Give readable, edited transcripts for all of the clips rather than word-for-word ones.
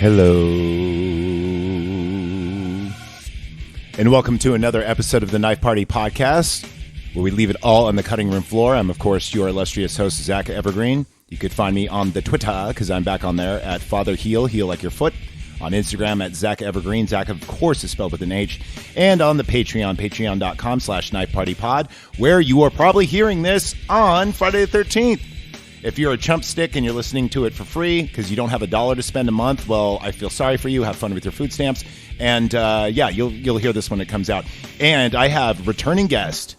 Hello. And welcome to another episode of the Knife Party Podcast, where we leave it all on the cutting room floor. I'm, of course, your illustrious host, Zach Evergreen. You could find me on the Twitter, because I'm back on there, at Father Heel like your foot. On Instagram at Zach Evergreen. Zach, of course, is spelled with an H. And on the Patreon, patreon.com/knifepartypod, where you are probably hearing this on Friday the 13th. If you're a chump stick and you're listening to it for free because you don't have $1 to spend a month, well, I feel sorry for you. Have fun with your food stamps. And yeah, you'll hear this when it comes out. And I have returning guest,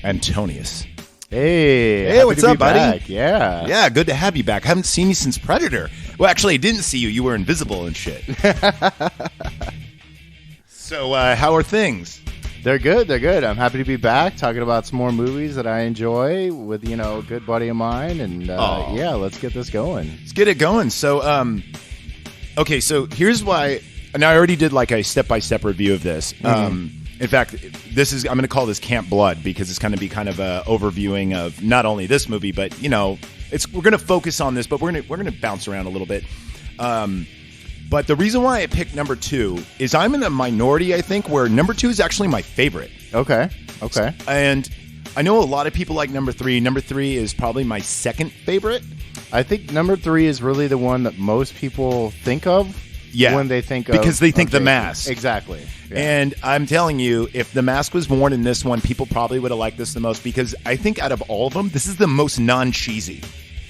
Antonius. Hey, what's up, buddy? Back. Yeah, good to have you back. I haven't seen you since Predator. Well, actually, I didn't see you. You were invisible and shit. So, how are things? They're good. I'm happy to be back talking about some more movies that I enjoy with, a good buddy of mine. And yeah, let's get this going. Let's get it going. So, okay, so here's why. And I already did like a step-by-step review of this. In fact, I'm going to call this Camp Blood because it's going to be kind of a overviewing of not only this movie, but we're going to focus on this, but we're going to bounce around a little bit. But the reason why I picked number 2 is I'm in a minority, I think, where number 2 is actually my favorite. Okay. And I know a lot of people like number 3. Number 3 is probably my second favorite. I think number 3 is really the one that most people think of. Yeah, when they think because they think the mask. Exactly. Yeah. And I'm telling you, if the mask was worn in this one, people probably would have liked this the most because I think out of all of them, this is the most non-cheesy.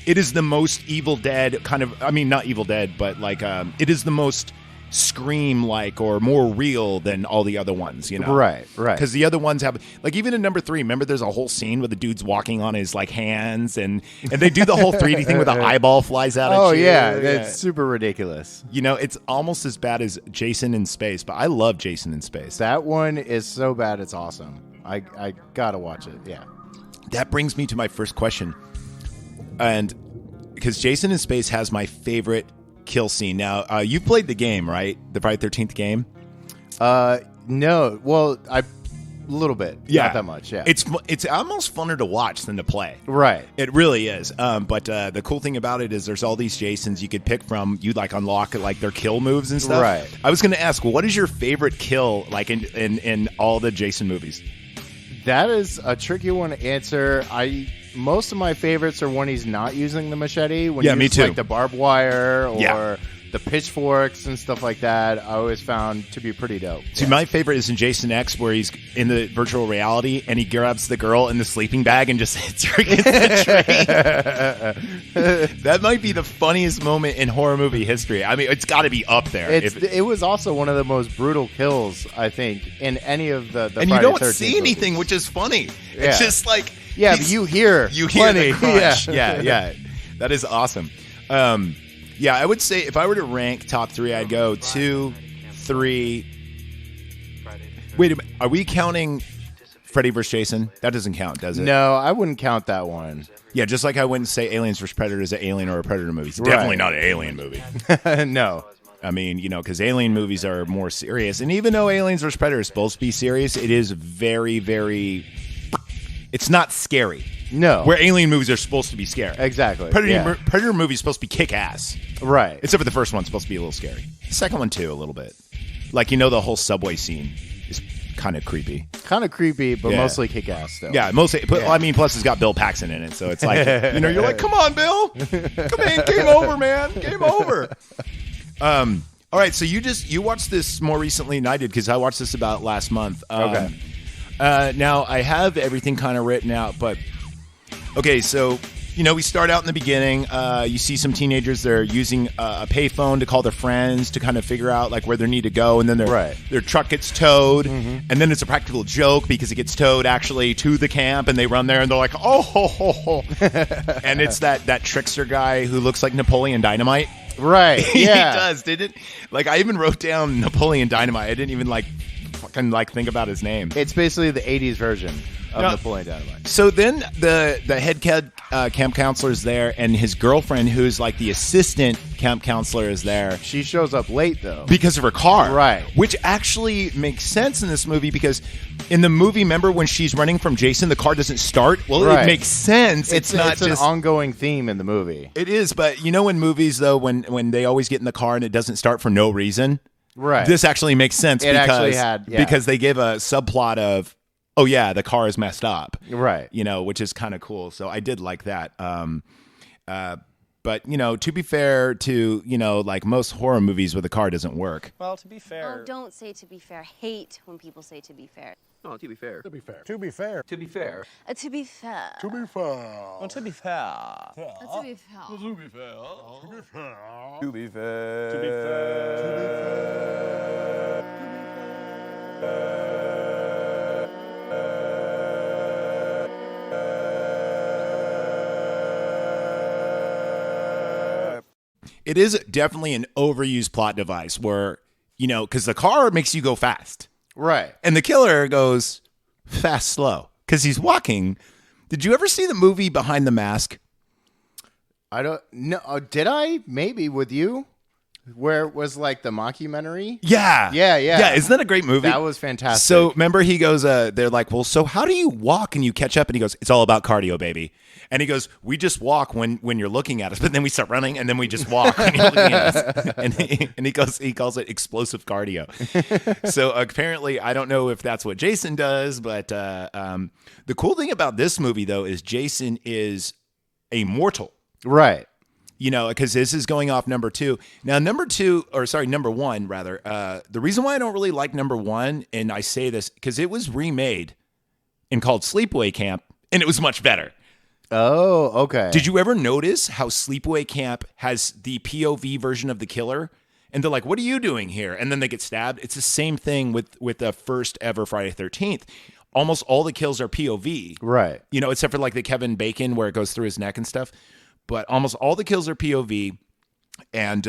It is the most Evil Dead kind of, I mean, not Evil Dead, but like it is the most Scream-like or more real than all the other ones, Right. Because the other ones have, like even in number 3, remember there's a whole scene where the dude's walking on his like hands and they do the whole 3D thing where the eyeball flies out at you. Oh, yeah. It's super ridiculous. It's almost as bad as Jason in Space, but I love Jason in Space. That one is so bad, it's awesome. I gotta watch it, yeah. That brings me to my first question. And because Jason in Space has my favorite kill scene. Now, you played the game, right? The Friday 13th game? No. Well, a little bit. Yeah. Not that much, yeah. It's almost funner to watch than to play. Right. It really is. But the cool thing about it is there's all these Jasons you could pick from. You like unlock like their kill moves and stuff. Right. I was going to ask, what is your favorite kill like in all the Jason movies? That is a tricky one to answer. Most of my favorites are when he's not using the machete. When me too. Like the barbed wire or the pitchforks and stuff like that, I always found to be pretty dope. See, my favorite is in Jason X where he's in the virtual reality and he grabs the girl in the sleeping bag and just hits her against the tree. That might be the funniest moment in horror movie history. I mean, it's got to be up there. It was also one of the most brutal kills, I think, in any of the and Friday you don't 13th see anything, movies. which is funny. Yeah. It's just like... Yeah, but you hear the crunch. Yeah. Yeah. That is awesome. Yeah, I would say if I were to rank top 3, I'd go 2, 3. Wait a minute. Are we counting Freddy vs. Jason? That doesn't count, does it? No, I wouldn't count that one. Yeah, just like I wouldn't say Aliens vs. Predator is an Alien or a Predator movie. It's definitely not an Alien movie. No. I mean, because Alien movies are more serious. And even though Aliens vs. Predator is supposed to be serious, it is very, very... It's not scary. No. Where Alien movies are supposed to be scary. Exactly. Predator movie is supposed to be kick-ass. Right. Except for the first one's supposed to be a little scary. The second one, too, a little bit. Like, the whole subway scene is kind of creepy. Kind of creepy, but mostly kick-ass, though. Yeah, mostly. Yeah. I mean, plus it's got Bill Paxton in it, so it's like, you're like, come on, Bill. Come in. Game over, man. Game over. All right, so you watched this more recently than I did, because I watched this about last month. Okay. Now, I have everything kind of written out, but... Okay, so, we start out in the beginning. You see some teenagers, they're using a payphone to call their friends to kind of figure out, like, where they need to go, and then their truck gets towed, and then it's a practical joke because it gets towed, actually, to the camp, and they run there, and they're like, oh, ho, ho, ho. And it's that trickster guy who looks like Napoleon Dynamite. Right, yeah. He does, didn't it? Like, I even wrote down Napoleon Dynamite. I didn't even, fucking think about his name. It's basically the 80s version of Napoleon Dynamite. So then the head camp counselor is there, and his girlfriend, who's like the assistant camp counselor, is there. She shows up late, though. Because of her car. Right. Which actually makes sense in this movie, because in the movie, remember when she's running from Jason, the car doesn't start? Well, right. It makes sense. It's not just an ongoing theme in the movie. It is, but you know in movies, though, when they always get in the car and it doesn't start for no reason? Right. This actually makes sense because they give a subplot of, oh yeah, the car is messed up. Right. You know, which is kind of cool. So I did like that. But, you know, to be fair to, you know, like most horror movies where the car doesn't work. Well, to be fair. Oh, don't say to be fair. Hate when people say to be fair. No, to be fair. To be fair. To be fair. To be fair. To be fair. To be fair. Well, to be fair. To be fair. To be fair. To be fair. To be fair. To be It is definitely an overused plot device where, you know, because the car makes you go fast. Right. And the killer goes fast, slow, because he's walking. Did you ever see the movie Behind the Mask? I don't know. Did I? Maybe with you? Where it was like the mockumentary? Yeah. Yeah. Isn't that a great movie? That was fantastic. So remember he goes, they're like, well, so how do you walk and you catch up? And he goes, it's all about cardio, baby. And he goes, we just walk when you're looking at us, but then we start running and then we just walk when you're looking at us. And he calls it explosive cardio. So apparently, I don't know if that's what Jason does, but the cool thing about this movie, though, is Jason is a mortal. Right. You know, because this is going off number two. Now, number one, rather. The reason why I don't really like number one, and I say this, because it was remade and called Sleepaway Camp, and it was much better. Oh, okay. Did you ever notice how Sleepaway Camp has the POV version of the killer? And they're like, what are you doing here? And then they get stabbed. It's the same thing with the first ever Friday 13th. Almost all the kills are POV. Right. You know, except for like the Kevin Bacon where it goes through his neck and stuff. But almost all the kills are POV, and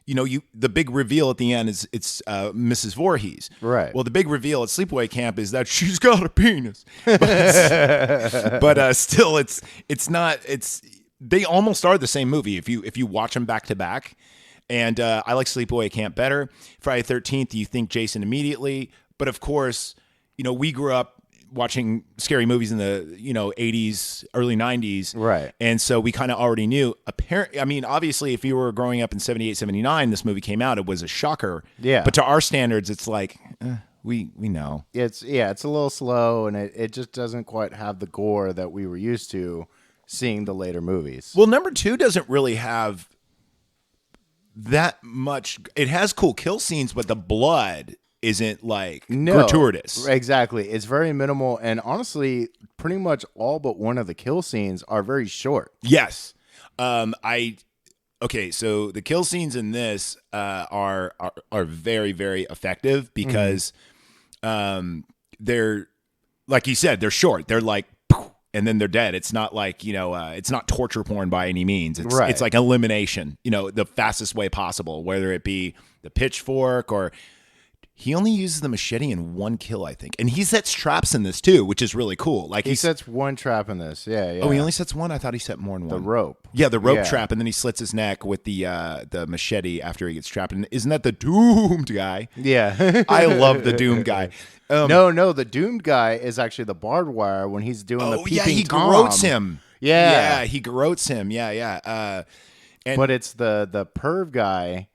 you know, the big reveal at the end is it's Mrs. Voorhees. Right. Well, the big reveal at Sleepaway Camp is that she's got a penis, but still, it's not. They almost are the same movie if you watch them back to back. And I like Sleepaway Camp better. Friday 13th, you think Jason immediately, but of course, you know, we grew up watching scary movies in the 80s, early 90s. Right. And so we kind of already knew. Obviously, if you were growing up in 78, 79, this movie came out, it was a shocker. Yeah. But to our standards, it's like, we know. It's a little slow, and it just doesn't quite have the gore that we were used to seeing the later movies. Well, number two doesn't really have that much. It has cool kill scenes, but the blood isn't like gratuitous. Exactly. It's very minimal, and honestly, pretty much all but one of the kill scenes are very short. Yes. So the kill scenes in this are very, very effective because they're, like you said, they're short. They're like, and then they're dead. It's not like, it's not torture porn by any means. It's like elimination, the fastest way possible, whether it be the pitchfork or he only uses the machete in one kill, I think. And he sets traps in this too, which is really cool. Like he sets one trap in this. Yeah. Oh, he only sets one? I thought he set more than one. The rope. Yeah, the rope trap, and then he slits his neck with the machete after he gets trapped. And isn't that the doomed guy? Yeah. I love the doomed guy. No, the doomed guy is actually the barbed wire when he's doing the peeping he Tom. garrotes him. Yeah. He garrotes him. Yeah. But it's the perv guy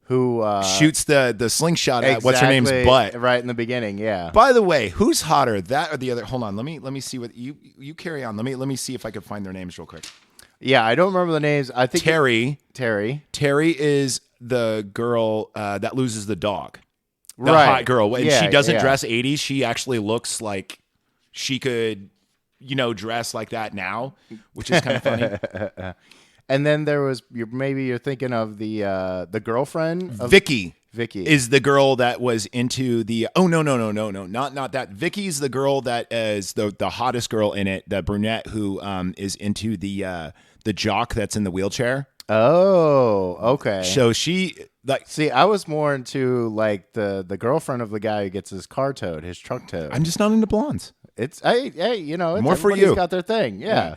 who shoots the slingshot at what's her name's butt right in the beginning. Yeah. By the way, who's hotter, that or the other? Hold on, let me see what you carry on. Let me see if I can find their names real quick. Yeah, I don't remember the names. I think Terry is the girl that loses the dog. The right. hot girl. And she doesn't yeah. dress 80s. She actually looks like she could, dress like that now, which is kind of funny. And then there was you're thinking of the girlfriend of Vicky. Vicky is the girl that was into the no, not that. Vicky's the girl that is the hottest girl in it, the brunette who is into the jock that's in the wheelchair. Oh, okay. So she see, I was more into like the girlfriend of the guy who gets his car towed, his truck towed. I'm just not into blondes. It's hey, you know, More for everybody's you. got their thing. Yeah.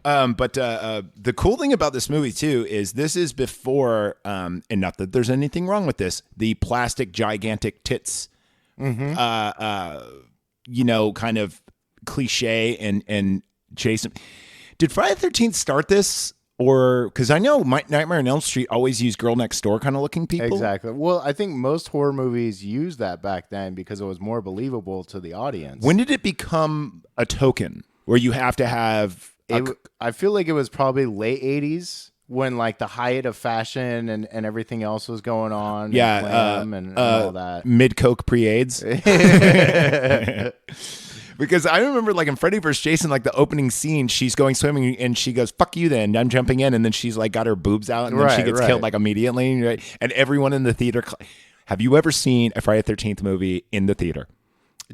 But the cool thing about this movie too is this is before, and not that there's anything wrong with this, the plastic gigantic tits, you know, kind of cliche and Jason. Did Friday the 13th start this? Or because I know Nightmare on Elm Street always used girl next door kind of looking people. Exactly. Well, I think most horror movies used that back then because it was more believable to the audience. When did it become a token where you have to have? I feel like it was probably late 80s when like the height of fashion and everything else was going on. Yeah, and glam and all that. Mid Coke pre AIDS. Because I remember, like in Freddy vs. Jason, like the opening scene, she's going swimming and she goes, "Fuck you, then I'm jumping in," and then she's like got her boobs out and then she gets killed like immediately. Right? And everyone in the theater. Have you ever seen a Friday the 13th movie in the theater?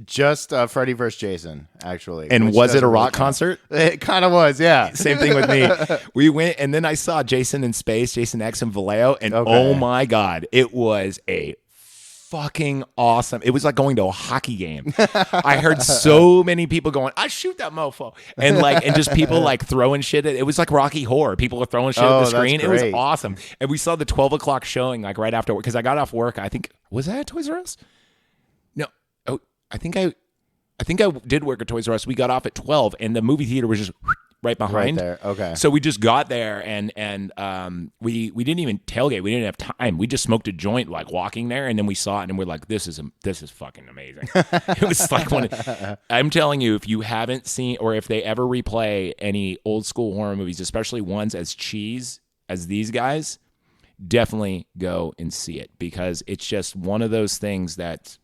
Just Freddy vs. Jason, actually. And which was it a doesn't rock really count. concert? It kind of was, yeah. Same thing with me. We went, and then I saw Jason in Space, Jason X and Vallejo, and oh my God, it was a fucking awesome. It was like going to a hockey game. I heard so many people going, "I shoot that mofo," and just people like throwing shit at it. Was like Rocky Horror. People were throwing shit at the screen. It was awesome. And we saw the 12 o'clock showing like right after, because I got off work. I think, was that at Toys R Us? No. Oh, I think I did work at Toys R Us. We got off at 12 and the movie theater was just right behind. Right there. Okay. So we just got there and we didn't even tailgate. We didn't have time. We just smoked a joint like walking there, and then we saw it and we're like, this is fucking amazing. It was like I'm telling you, if you haven't seen, or if they ever replay any old school horror movies, especially ones as cheese as these guys, definitely go and see it, because it's just one of those things that,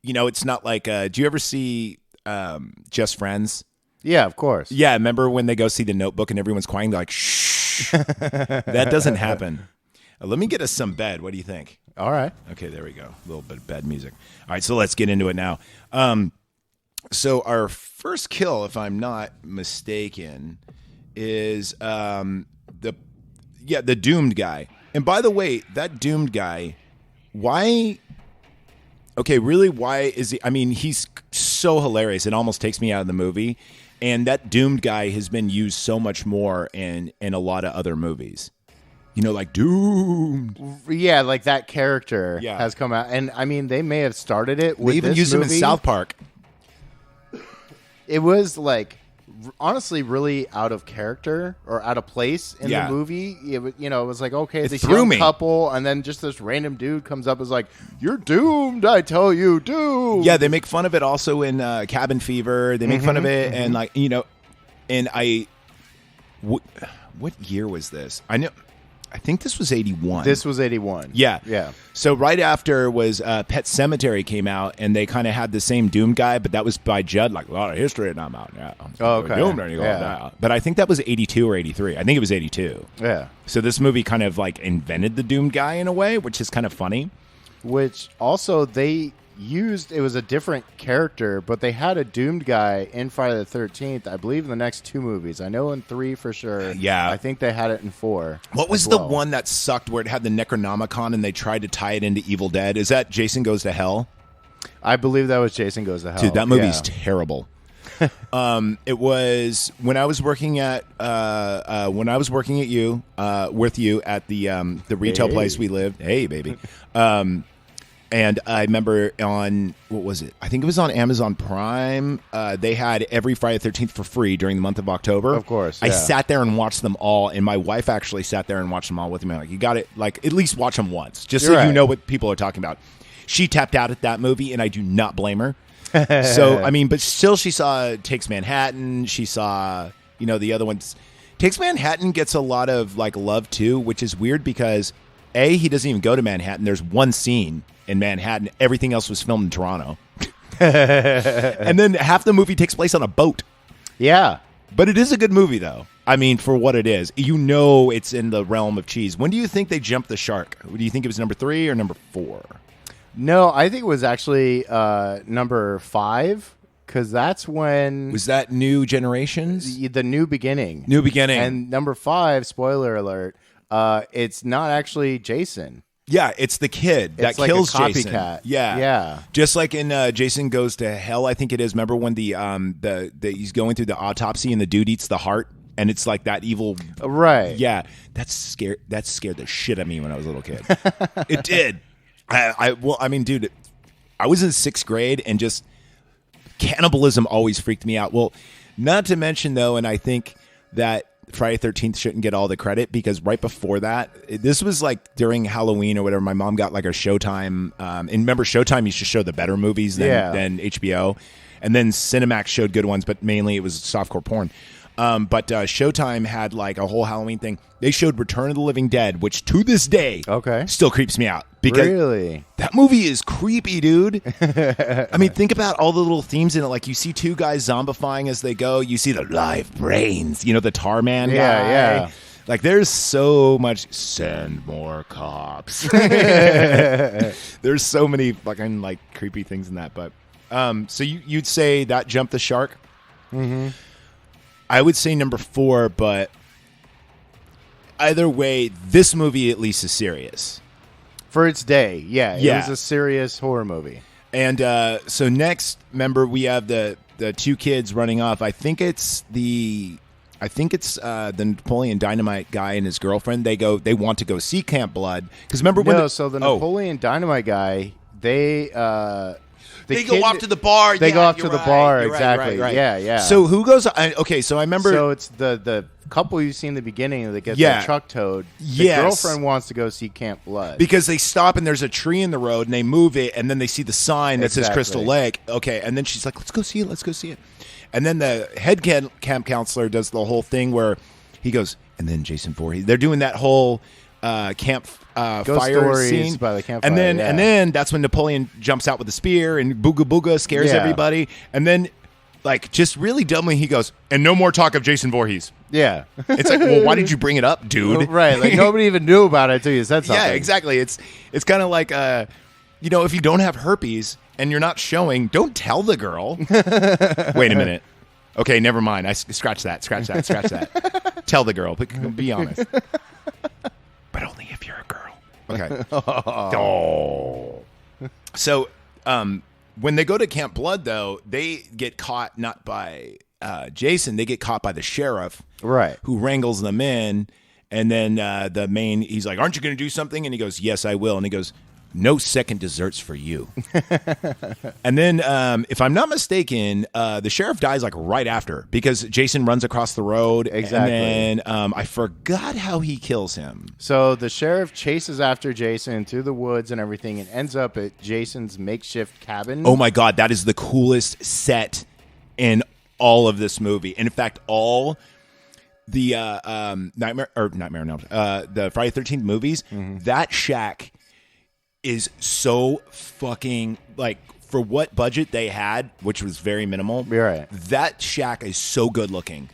you know, it's not like do you ever see Just Friends? Yeah, of course. Yeah, remember when they go see The Notebook and everyone's quiet? They're like, shh. That doesn't happen. Let me get us some bed. What do you think? All right. Okay, there we go. A little bit of bed music. All right, so let's get into it now. So our first kill, if I'm not mistaken, is the doomed guy. And by the way, that doomed guy, why? Okay, really, why is he? I mean, he's so hilarious. It almost takes me out of the movie. And that doomed guy has been used so much more in a lot of other movies. You know, like Doomed. Yeah, like that character Yeah. has come out. And I mean, they may have started it with They even this used him in movie. South Park. It was like honestly really out of character or out of place in Yeah. the movie. It was like, okay, It this threw young me. couple, and then just this random dude comes up and is like, "You're doomed, I tell you, doomed." Yeah, they make fun of it also in Cabin Fever. They make fun of it, and like, you know, and what year was this? I think this was 81. This was 81. Yeah. Yeah. So right after was Pet Sematary came out, and they kind of had the same Doom guy, but that was by Judd, like a lot of history, and I'm out. Yeah. Oh, okay. Doom, and you go, Yeah. "Nah." But I think that was 82 or 83. I think it was 82. Yeah. So this movie kind of like invented the Doom guy in a way, which is kind of funny. Which also they used, it was a different character, but they had a doomed guy in Friday the 13th, I believe in the next two movies. I know in 3 for sure. Yeah. I think they had it in 4. What was as the well. one that sucked where it had the Necronomicon and they tried to tie it into Evil Dead? Is that Jason Goes to Hell? I believe that was Jason Goes to Hell. Dude, that movie's Yeah. terrible. It was when I was working at you with you at the retail place we lived. Hey, baby. And I remember on, what was it? I think it was on Amazon Prime. They had every Friday the 13th for free during the month of October. Of course, I yeah. sat there and watched them all, and my wife actually sat there and watched them all with me. I'm like, you got it, like, at least watch them once, just so You're you right. know what people are talking about. She tapped out at that movie, and I do not blame her. So, I mean, but still she saw Takes Manhattan. She saw, you know, the other ones. Takes Manhattan gets a lot of, like, love, too, which is weird because, A, he doesn't even go to Manhattan. There's one scene in Manhattan. Everything else was filmed in Toronto. And then half the movie takes place on a boat. Yeah. But it is a good movie, though. I mean, for what it is. You know it's in the realm of cheese. When do you think they jumped the shark? Do you think it was number 3 or number 4? No, I think it was actually number 5, because that's when Was that New Generations? the New Beginning. New Beginning. And number 5, spoiler alert, it's not actually Jason. Yeah, it's the kid that It's like a kills Jason. copycat. Yeah, Yeah. Just like in Jason Goes to Hell, I think it is. Remember when the he's going through the autopsy and the dude eats the heart, and it's like that evil. Right. Yeah, that scared the shit out of me when I was a little kid. It did. I mean, dude, I was in 6th grade, and just cannibalism always freaked me out. Well, not to mention though, and I think that Friday 13th shouldn't get all the credit, because right before that, this was like during Halloween or whatever, my mom got like a Showtime, and remember Showtime used to show the better movies than HBO, and then Cinemax showed good ones, but mainly it was softcore porn. But Showtime had like a whole Halloween thing. They showed Return of the Living Dead, which to this day still creeps me out, because Really? that movie is creepy, dude. I mean, think about all the little themes in it. Like, you see 2 guys zombifying as they go. You see the live brains, the tar man guy. Yeah. Like, there's so much. Send more cops. There's so many fucking like creepy things in that. But so you'd say that jumped the shark? Mm-hmm. I would say number 4, but either way, this movie at least is serious. For its day, yeah. It Yeah. was a serious horror movie. And so next, remember, we have the 2 kids running off. I think it's the Napoleon Dynamite guy and his girlfriend. They want to go see Camp Blood, because remember when the Napoleon Dynamite guy, they go off to the bar. They Yeah, go off you're to the right, bar, you're right, exactly. right. Yeah. So who goes? Okay, so I remember. So it's the couple you see in the beginning that get Yeah. their truck towed. The Yes. girlfriend wants to go see Camp Blood. Because they stop and there's a tree in the road and they move it, and then they see the sign that says Exactly. Crystal Lake. Okay, and then she's like, "Let's go see it. And then the head camp counselor does the whole thing where he goes, and then Jason Voorhees. They're doing that whole camp Ghost fire stories scene by the campfire, and then that's when Napoleon jumps out with a spear and booga booga scares Yeah. everybody, and then like just really dumbly he goes, and no more talk of Jason Voorhees. Yeah. It's like, well, why did you bring it up, dude? Right. Like nobody even knew about it until you said something. Yeah, exactly. It's kind of like if you don't have herpes and you're not showing, don't tell the girl. Wait a minute. Okay, never mind. Scratch that. Tell the girl. But be honest. But only if you're a girl. Okay. Oh. So, when they go to Camp Blood, though, they get caught not by Jason. They get caught by the sheriff, Right. who wrangles them in. And then he's like, "Aren't you going to do something?" And he goes, "Yes, I will." And he goes, "No second desserts for you." And then, if I'm not mistaken, the sheriff dies like right after, because Jason runs across the road. Exactly. And then I forgot how he kills him. So the sheriff chases after Jason through the woods and everything and ends up at Jason's makeshift cabin. Oh my God, that is the coolest set in all of this movie. And in fact, all the the Friday 13th movies, that shack is so fucking, like, for what budget they had, which was very minimal. You're right. That shack is so good looking.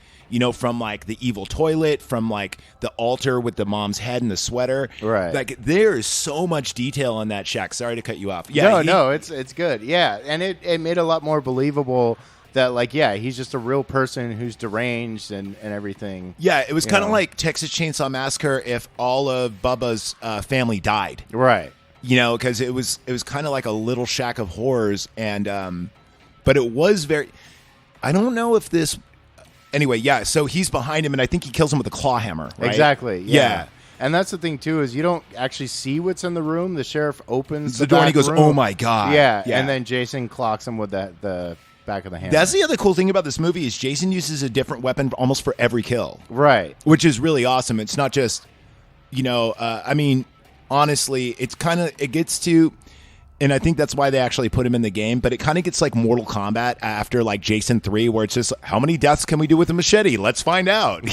From like the evil toilet, from like the altar with the mom's head and the sweater. Right. Like, there is so much detail in that shack. Sorry to cut you off. Yeah. No, it's good. Yeah, and it made a lot more believable that, like, yeah, he's just a real person who's deranged and everything. Yeah, it was kind of know. like Texas Chainsaw Massacre if all of Bubba's family died. Right. Because it was kind of like a little shack of horrors, and but it was very. I don't know if this. Anyway, yeah. So he's behind him, and I think he kills him with a claw hammer. Right? Exactly. Yeah. And that's the thing too, is you don't actually see what's in the room. The sheriff opens The door and he back goes, room. "Oh my God!" Yeah, and then Jason clocks him with the back of the hammer. That's the other cool thing about this movie is Jason uses a different weapon almost for every kill, right. which is really awesome. It's not just, I mean, honestly, it gets to, and I think that's why they actually put him in the game, but it kind of gets like Mortal Kombat after like Jason 3, where it's just, how many deaths can we do with a machete? Let's find out.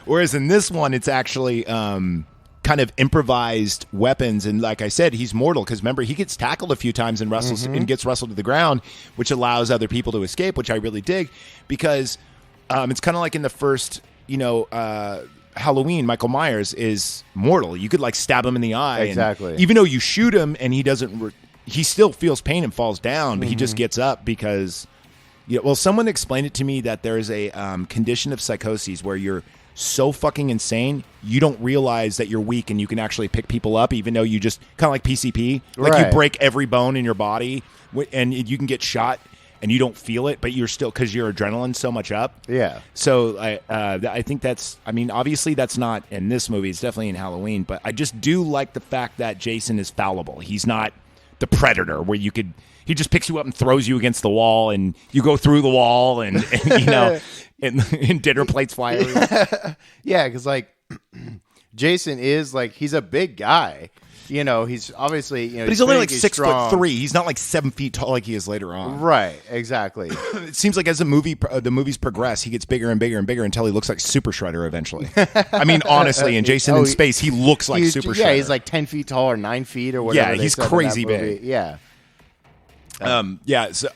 Whereas in this one, it's actually kind of improvised weapons, and like I said, he's mortal, because remember, he gets tackled a few times and wrestles and gets wrestled to the ground, which allows other people to escape, which I really dig, because it's kind of like in the first Halloween, Michael Myers is mortal. You could like stab him in the eye, Exactly. and even though you shoot him and he doesn't he still feels pain and falls down, but he just gets up because someone explained it to me that there is a condition of psychosis where you're so fucking insane, you don't realize that you're weak and you can actually pick people up, even though you just kind of like PCP, like you Right. break every bone in your body and you can get shot and you don't feel it, but you're still, because your adrenaline's so much up. Yeah. So I think that's, I mean, obviously that's not in this movie. It's definitely in Halloween, but I just do like the fact that Jason is fallible. He's not the Predator where he just picks you up and throws you against the wall and you go through the wall and you know, and dinner plates fly everywhere. Yeah, because like Jason is like, he's a big guy. You know, he's obviously, you know, But he's only big, like he's 6'3". strong. He's not like 7 feet tall like he is later on. Right, exactly. It seems like as the movies progress, he gets bigger and bigger and bigger until he looks like Super Shredder eventually. I mean, honestly, in Jason in Space, he looks like Super Shredder. Yeah, he's like 10 feet tall or 9 feet or whatever. Yeah, they he's said in crazy that movie. big. Yeah. Yeah. So,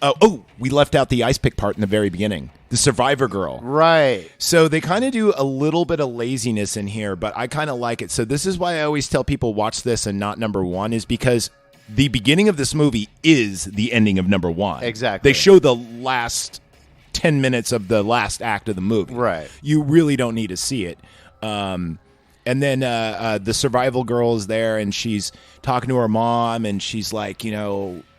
we left out the ice pick part in the very beginning. The Survivor girl. Right. So they kind of do a little bit of laziness in here, but I kind of like it. So this is why I always tell people watch this and not number one, is because the beginning of this movie is the ending of number one. Exactly. They show the last 10 minutes of the last act of the movie. Right. You really don't need to see it. And then the survival girl is there, and she's talking to her mom, and she's like,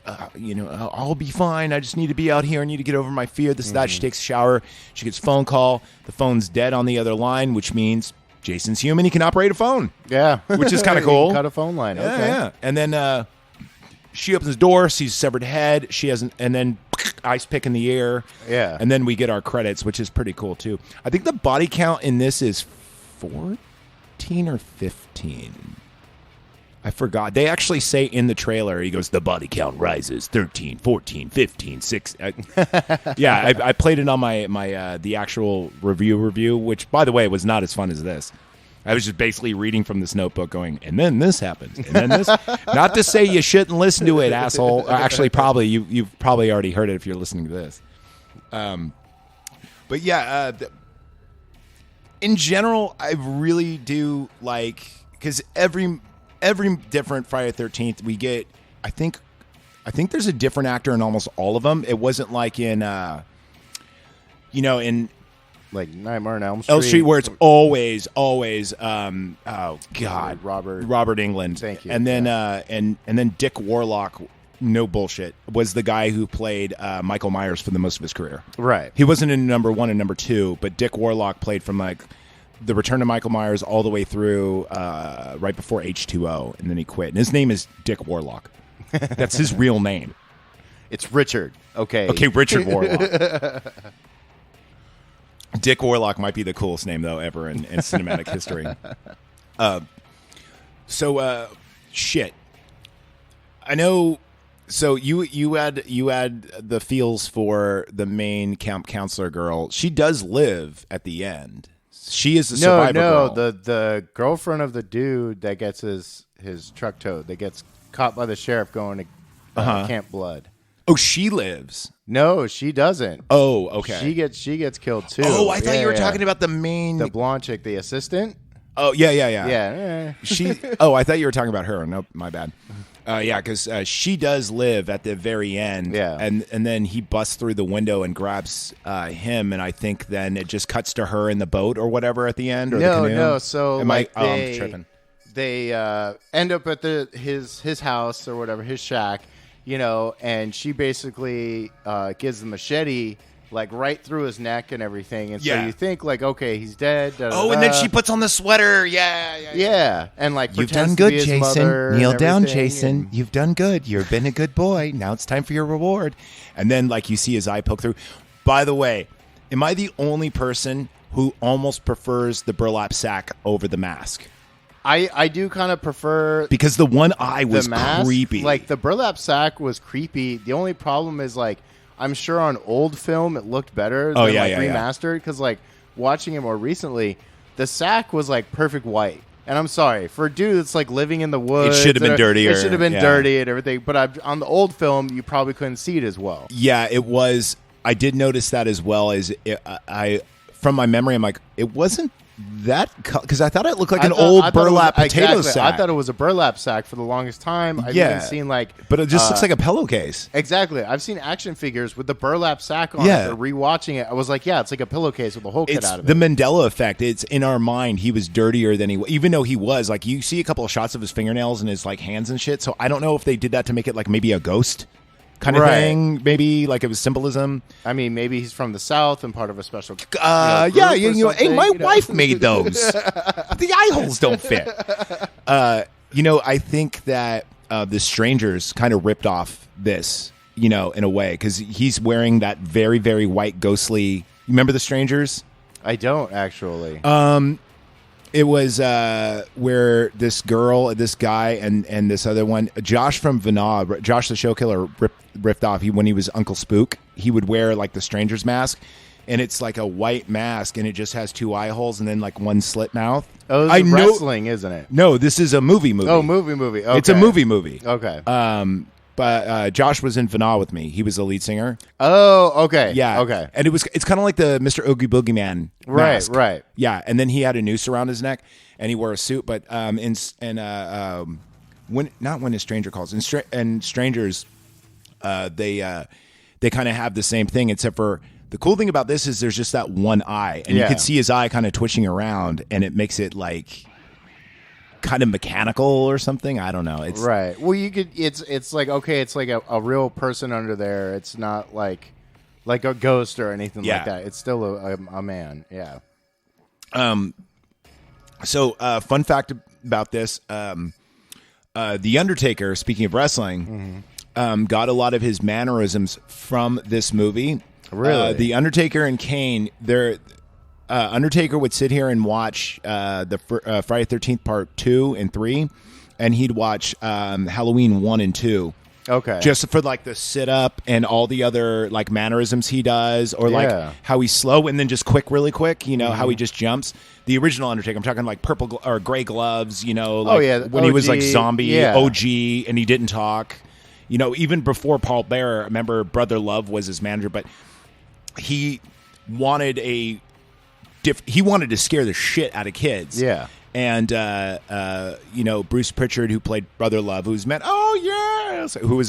I'll be fine. I just need to be out here. I need to get over my fear. This, that. She takes a shower. She gets a phone call. The phone's dead on the other line, which means Jason's human. He can operate a phone. Yeah. Which is kinda You cool. can cut a phone line. Yeah, Okay. yeah. And then she opens the door, sees severed head. She hasn't, and then ice pick in the air. Yeah. And then we get our credits, which is pretty cool too. I think the body count in this is 14 or 15. I forgot. They actually say in the trailer, he goes, the body count rises 13, 14, 15, 6. Yeah, I played it on my the actual review, which, by the way, was not as fun as this. I was just basically reading from this notebook going, and then this happened. And then this. Not to say you shouldn't listen to it, asshole. Actually, probably. You've probably already heard it if you're listening to this. But yeah, in general, I really do like, because every different Friday the 13th we get, I think there's a different actor in almost all of them. It wasn't like in in Like Nightmare on Elm Street. Elm Street, where it's always oh god, Robert Englund. Thank you. And then and then Dick Warlock, no bullshit, was the guy who played Michael Myers for the most of his career. Right. He wasn't in number 1 and number 2, but Dick Warlock played from like the Return of Michael Myers all the way through right before H2O, and then he quit. And his name is Dick Warlock. That's his real name. It's Richard. Okay. Okay, Richard Warlock. Dick Warlock might be the coolest name though ever in cinematic history. Shit. I know. So you had the feels for the main camp counselor girl. She does live at the end. She is the survivor girl. the girlfriend of the dude that gets his truck towed, that gets caught by the sheriff going to Camp Blood. Oh, she lives. No, she doesn't. Oh, okay. She gets killed too. Oh, I thought Yeah, you were yeah. talking about the main. the blonde chick, the assistant. Oh, yeah. Yeah. She. Oh, I thought you were talking about her. Nope, my bad. Yeah, because she does live at the very end. Yeah. And then he busts through the window and grabs him, and I think then it just cuts to her in the boat or whatever at the end. Or the canoe. No. So Am like I'm tripping. they end up at his house or whatever, his shack, and she basically gives the machete like right through his neck and everything, and so Yeah. you think like, okay, he's dead. Oh, and then she puts on the sweater. Yeah. yeah, and like You've pretends done to good, be his Jason. mother and Kneel down, everything, Jason. and- You've done good. You've been a good boy. Now it's time for your reward. And then, like, you see his eye poke through. By the way, am I the only person who almost prefers the burlap sack over the mask? I do kind of prefer Because the one eye was the mask. creepy. Like the burlap sack was creepy. The only problem is like I'm sure on old film it looked better than yeah, like yeah. remastered, because like watching it more recently, the sack was like perfect white. And I'm sorry, for a dude that's like living in the woods, should have been dirtier. It should have been Yeah. dirty and everything. But on the old film, you probably couldn't see it as well. Yeah, it was. I did notice that as well. As I from my memory, I'm like, it wasn't that because I thought it looked like an I old thought it was- burlap potato exactly. sack. I thought it was a burlap sack for the longest time. I've Yeah. even seen like, but it just looks like a pillowcase. exactly. I've seen action figures with the burlap sack on Yeah. it. Or rewatching it, I was like, yeah, it's like a pillowcase with a hole cut It's out of the it. Mandela effect. It's in our mind. He was dirtier than he, even though he was like. You see a couple of shots of his fingernails and his like hands and shit. So I don't know if they did that to make it like maybe a ghost kind of Right. thing. Maybe like it was symbolism. I mean, maybe he's from the South and part of a special. Yeah, group or hey, something, my you know? wife made those. The eye holes don't fit. I think that the Strangers kind of ripped off this, in a way, because he's wearing that very, very white, ghostly. You remember the Strangers? I don't actually. It was where this girl, this guy, and this other one, Josh from Vanaw, Josh the Show Killer, ripped off. When he was Uncle Spook, he would wear like the Stranger's mask, and it's like a white mask, and it just has two eye holes and then like one slit mouth. Oh, this I is know. wrestling, isn't it? No, this is a movie. Oh, movie. Okay. It's a movie. Okay. But Josh was in Vanaw with me. He was the lead singer. Oh, okay. Yeah. Okay. And it's kind of like the Mr. Oogie Boogie Man mask. Right. Yeah. And then he had a noose around his neck, and he wore a suit. But when a stranger calls and strangers, they kind of have the same thing, except for the cool thing about this is there's just that one eye, and you Yeah. could see his eye kind of twitching around, and it makes it like kind of mechanical or something. I don't know. It's Right. Well, you could. It's like, okay, it's like a real person under there. It's not like a ghost or anything Yeah. like that. It's still a man. Yeah. So, fun fact about this: the Undertaker, speaking of wrestling, got a lot of his mannerisms from this movie. Really? The Undertaker and Kane, Undertaker would sit here and watch the Friday 13th Part 2 and 3, and he'd watch Halloween 1 and 2. Okay. Just for like the sit up and all the other like mannerisms he does, or like Yeah. how he's slow and then just really quick, how he just jumps. The original Undertaker, I'm talking like purple or gray gloves, like yeah, when he was like OG, zombie, yeah. OG, and he didn't talk. Even before Paul Bearer, I remember Brother Love was his manager, but he wanted he wanted to scare the shit out of kids. Yeah. And Bruce Pritchard, who played Brother Love, who was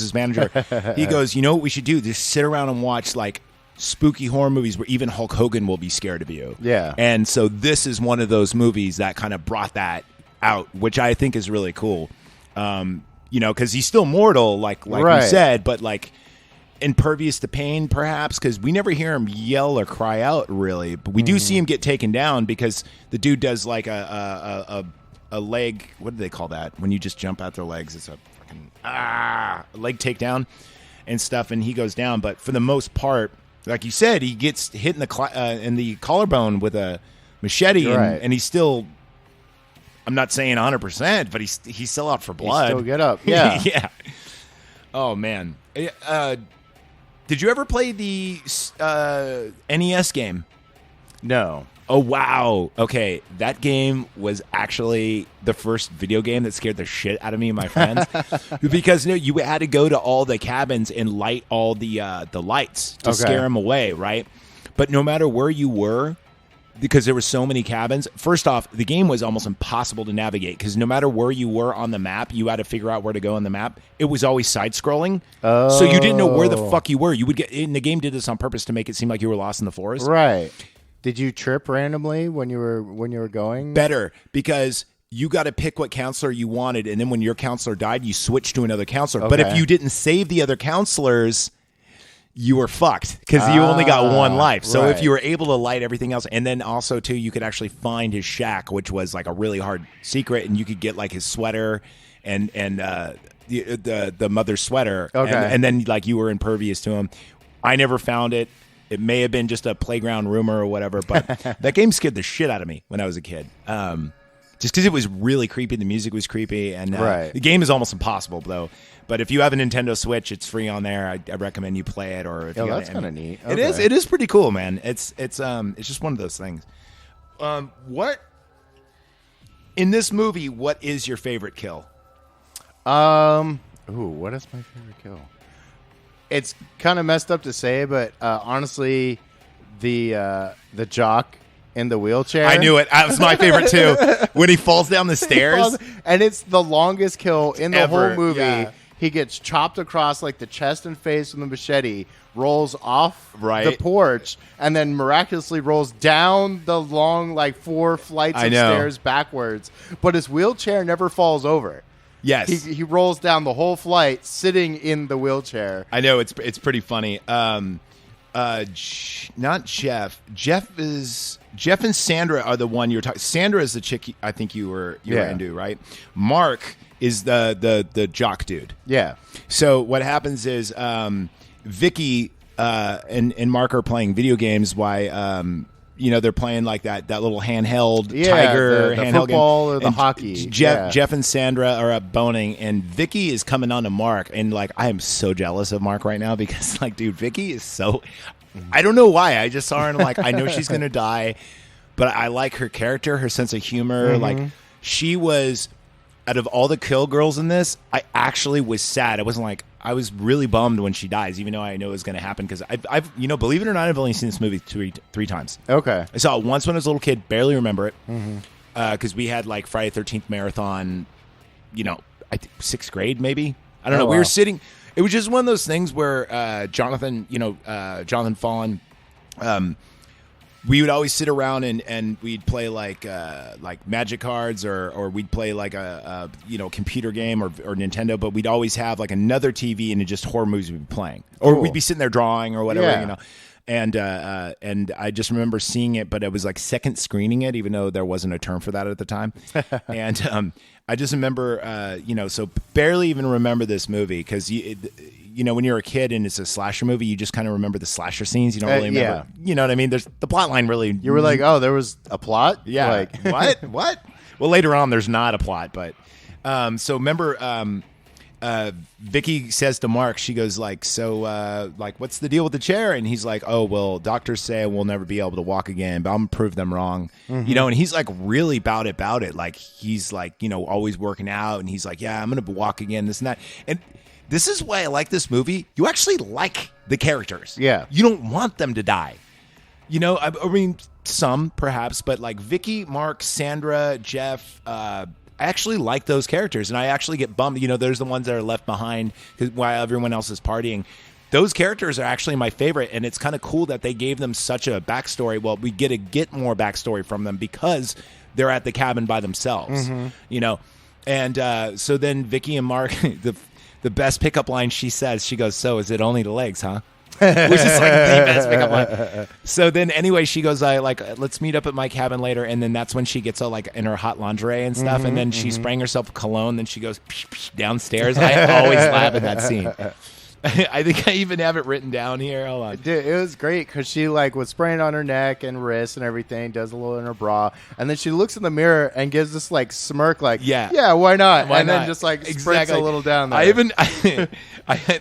his manager, he goes, you know what we should do? Just sit around and watch like spooky horror movies where even Hulk Hogan will be scared of you. Yeah. And so this is one of those movies that kind of brought that out, which I think is really cool. Because he's still mortal, like Right. we said, but like impervious to pain, perhaps, because we never hear him yell or cry out, really. But we do see him get taken down because the dude does like a leg. What do they call that when you just jump out their legs? It's a fucking leg takedown and stuff, and he goes down. But for the most part, like you said, he gets hit in the collarbone with a machete, Right. and he's still. I'm not saying 100%, but he's still out for blood. Still get up. Yeah. Yeah. Oh man. Did you ever play the NES game? No. Oh wow. Okay, that game was actually the first video game that scared the shit out of me and my friends because you had to go to all the cabins and light all the lights to Okay. scare them away, right? But no matter where you were, because there were so many cabins, first off, the game was almost impossible to navigate because no matter where you were on the map, you had to figure out where to go on the map. It was always side-scrolling, so you didn't know where the fuck you were. You would get, and the game did this on purpose to make it seem like you were lost in the forest. Right. Did you trip randomly when you were going? Better, because you got to pick what counselor you wanted, and then when your counselor died, you switched to another counselor. But if Okay. you didn't save the other counselors, you were fucked because you only got one life. So if right. you were able to light everything else, and then also too, you could actually find his shack, which was like a really hard secret, and you could get like his sweater and the mother's sweater, Okay. and then like you were impervious to him. I never found it. It may have been just a playground rumor or whatever, but that game scared the shit out of me when I was a kid. Just because it was really creepy, the music was creepy, and Right. the game is almost impossible though. But if you have a Nintendo Switch, it's free on there. I recommend you play it. Or if you got that's kind of neat. It is. Okay. It is pretty cool, man. It's just one of those things. What in this movie? What is your favorite kill? What is my favorite kill? It's kind of messed up to say, but honestly, the jock in the wheelchair. I knew it. That was my favorite too. When he falls down the stairs. And it's the longest kill in the Ever, whole movie. yeah. He gets chopped across like the chest and face with a machete, rolls off Right. the porch, and then miraculously rolls down the long, like 4 flights I of know. stairs backwards. But his wheelchair never falls over. Yes. He rolls down the whole flight sitting in the wheelchair. I know it's pretty funny. Not Jeff. Jeff and Sandra are the one you're talking. Sandra is the chick I think you were Yeah. into, right? Mark is the jock dude. Yeah. So what happens is Vicky and Mark are playing video games while they're playing like that little handheld tiger the handheld football game. or the And hockey. Jeff and Sandra are up boning, and Vicky is coming on to Mark, and like I am so jealous of Mark right now because like dude, Vicky is so. I don't know why. I just saw her and like I know she's gonna die, but I like her character, her sense of humor. Mm-hmm. Like she was. Out of all the kill girls in this, I actually was sad. I wasn't like I was really bummed when she dies, even though I know it was going to happen because I've believe it or not, I've only seen this movie three times. Okay. I saw it once when I was a little kid, barely remember it because we had like Friday 13th marathon. I think 6th grade maybe. I don't know. wow. We were sitting. It was just one of those things where Jonathan Fallon. We would always sit around and we'd play like magic cards or we'd play like a computer game or Nintendo, but we'd always have like another TV and just horror movies we'd be playing, or Cool. we'd be sitting there drawing or whatever, Yeah. And I just remember seeing it, but it was like second screening it, even though there wasn't a term for that at the time. And I just remember, so barely even remember this movie because when you're a kid and it's a slasher movie, you just kind of remember the slasher scenes. You don't really remember. Yeah. You know what I mean? There's the plot line really. You were like, oh, there was a plot? yeah, Like, what? Well, later on, there's not a plot, but so remember, Vicky says to Mark, she goes like, so like, what's the deal with the chair? And he's like, oh, well, doctors say we'll never be able to walk again, but I'm gonna prove them wrong. And he's like really about it. Like he's like, always working out, and he's like, yeah, I'm gonna walk again, this and that. And this is why I like this movie. You actually like the characters. Yeah. You don't want them to die. I mean, some perhaps, but like Vicky, Mark, Sandra, Jeff, I actually like those characters, and I actually get bummed. There's the ones that are left behind while everyone else is partying. Those characters are actually my favorite, and it's kind of cool that they gave them such a backstory. Well, we get more backstory from them because they're at the cabin by themselves, And so then Vicky and Mark, the best pickup line she says, she goes, so is it only the legs, huh? Which is like the best pickup line. So then anyway, she goes, let's meet up at my cabin later. And then that's when she gets all like in her hot lingerie and stuff. And then she's spraying herself with cologne. Then she goes psh, psh, downstairs. I always laugh at that scene. I think I even have it written down here. Hold on. Dude, it was great because she like was spraying on her neck and wrist and everything, does a little in her bra, and then she looks in the mirror and gives this like smirk, like yeah, why not? Why and not? then just like sprints Exactly. a little down there.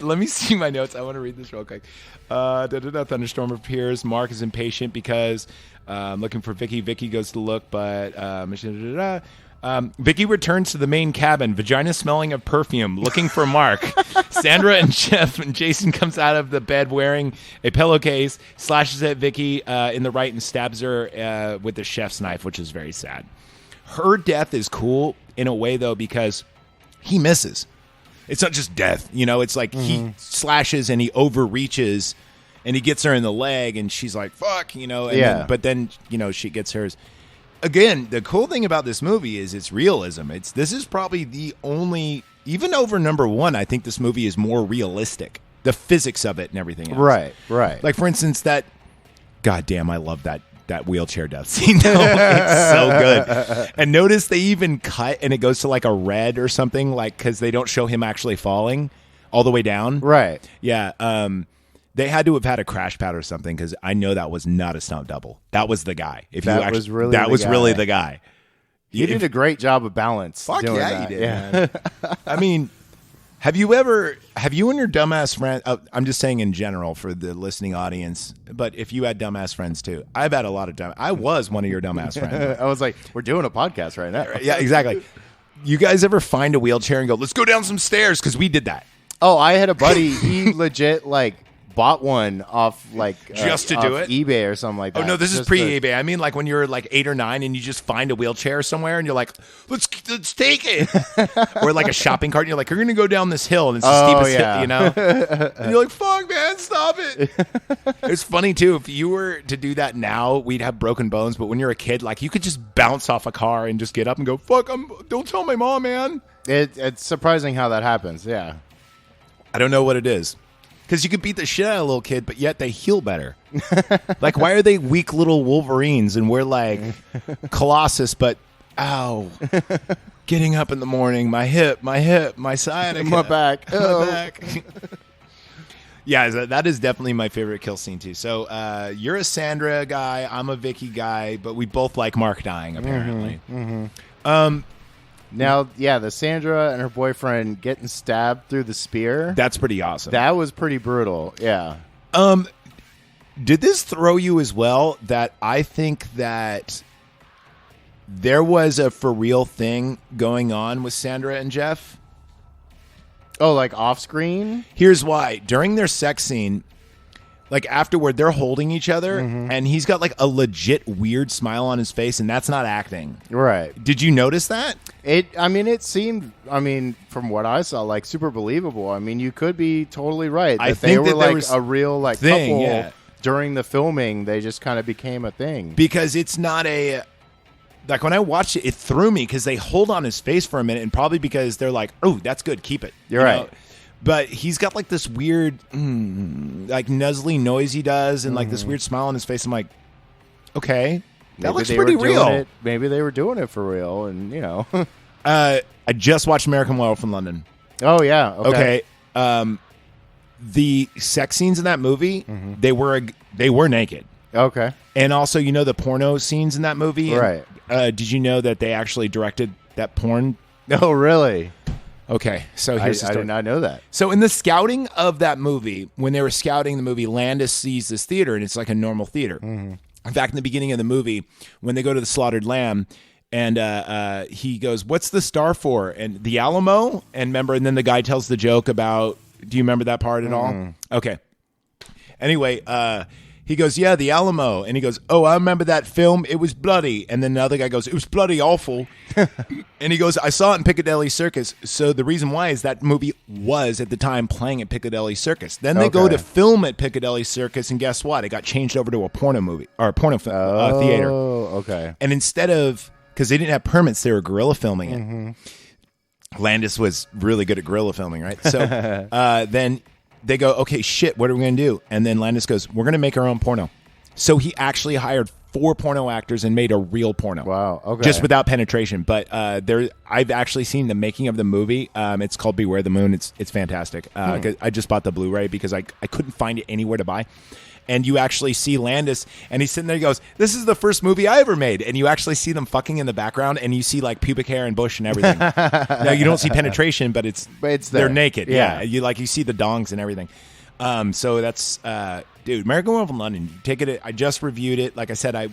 Let me see my notes. I want to read this real quick. Thunderstorm appears. Mark is impatient because looking for Vicky. Vicky goes to look, but Vicky returns to the main cabin, vagina smelling of perfume, looking for Mark. Sandra and Jeff and Jason comes out of the bed wearing a pillowcase, slashes at Vicky in the right and stabs her with the chef's knife, which is very sad. Her death is cool in a way, though, because he misses. It's not just death, it's like he slashes and he overreaches and he gets her in the leg and she's like, fuck, but then, she gets hers. Again, the cool thing about this movie is its realism. This is probably the only, even over number one, I think this movie is more realistic. The physics of it and everything else. Right. Like, for instance, goddamn, I love that wheelchair death scene. Though. It's so good. And notice they even cut and it goes to like a red or something, like, because they don't show him actually falling all the way down. Right. Yeah. They had to have had a crash pad or something because I know that was not a stunt double. That was the guy. That was really the guy. You did a great job of balance. Fuck doing yeah, that. you did. Man. I mean, have you and your dumbass friend? I'm just saying in general for the listening audience, but if you had dumbass friends too, I've had a lot of I was one of your dumbass friends. I was like, we're doing a podcast right now. Yeah, exactly. You guys ever find a wheelchair and go, let's go down some stairs? Because we did that. Oh, I had a buddy. He legit like bought one off Just to off do it? eBay or something like that. Oh no, this is Just pre-eBay. I mean, like when you're like 8 or 9 and you just find a wheelchair somewhere and you're like, let's take it, or like a shopping cart and you're like, you're gonna go down this hill and it's the steepest hill, you know, and you're like, fuck man, stop it. It's funny too, if you were to do that now, we'd have broken bones, but when you're a kid, like you could just bounce off a car and just get up and go, fuck, don't tell my mom, man. It's surprising how that happens. Yeah. I don't know what it is. Because you could beat the shit out of a little kid, but yet they heal better. Like, why are they weak little Wolverines and we're like Colossus, but ow. Getting up in the morning, my hip, my sciatica. My back. My back. Yeah, that is definitely my favorite kill scene, too. So you're a Sandra guy, I'm a Vicky guy, but we both like Mark dying, apparently. Now, yeah, the Sandra and her boyfriend getting stabbed through the spear. That's pretty awesome. That was pretty brutal. Yeah. Did this throw you as well that I think that there was a for real thing going on with Sandra and Jeff? Oh, like off screen? Here's why. During their sex scene, like afterward, they're holding each other and he's got like a legit weird smile on his face and that's not acting. Right. Did you notice that? It seemed, from what I saw, like super believable. I mean, you could be totally right. I That think they that were there like was a real like thing, couple yeah. during the filming. They just kind of became a thing. Because it's not a... Like when I watched it, it threw me because they hold on his face for a minute and probably because they're like, oh, that's good, keep it. You're You right. know? But he's got like this weird, like nuzzly noise he does and like this weird smile on his face. I'm like, okay, that looks they pretty were doing real. it- maybe they were doing it for real, and you know. I just watched American Werewolf in London. Oh yeah. Okay. The sex scenes in that movie, they were naked. Okay. And also, you know, the porno scenes in that movie? Right. Did you know that they actually directed that porn? Oh really? Okay, so I here's the story. did not know that. So in the scouting of that movie, when they were scouting the movie, Landis sees this theater, and it's like a normal theater. In fact, in the beginning of the movie, when they go to the Slaughtered Lamb, and he goes, "What's the star for?" And the Alamo. And remember, and then the guy tells the joke about. Do you remember that part at all? Okay. Anyway, he goes, "Yeah, the Alamo," and he goes, "Oh, I remember that film. It was bloody." And then the other guy goes, "It was bloody awful." And he goes, "I saw it in Piccadilly Circus." So the reason why is that movie was at the time playing at Piccadilly Circus. Then they go Okay. to film at Piccadilly Circus, and guess what? It got changed over to a porno movie or a porno theater. Oh, okay. And instead of, because they didn't have permits, they were guerrilla filming it. Landis was really good at guerrilla filming, right? So then they go, okay, shit, what are we going to do? And then Landis goes, we're going to make our own porno. So he actually hired 4 porno actors and made a real porno. Wow. Okay. Just without penetration. But I've actually seen the making of the movie. It's called Beware the Moon. It's fantastic. 'Cause I just bought the Blu-ray because I couldn't find it anywhere to buy. And you actually see Landis, and he's sitting there. He goes, "This is the first movie I ever made." And you actually see them fucking in the background, and you see like pubic hair and bush and everything. Now you don't see penetration, but it's there. they're naked. Yeah. You see the dongs and everything. So that's dude, American Werewolf in London. Take it. I just reviewed it. Like I said, I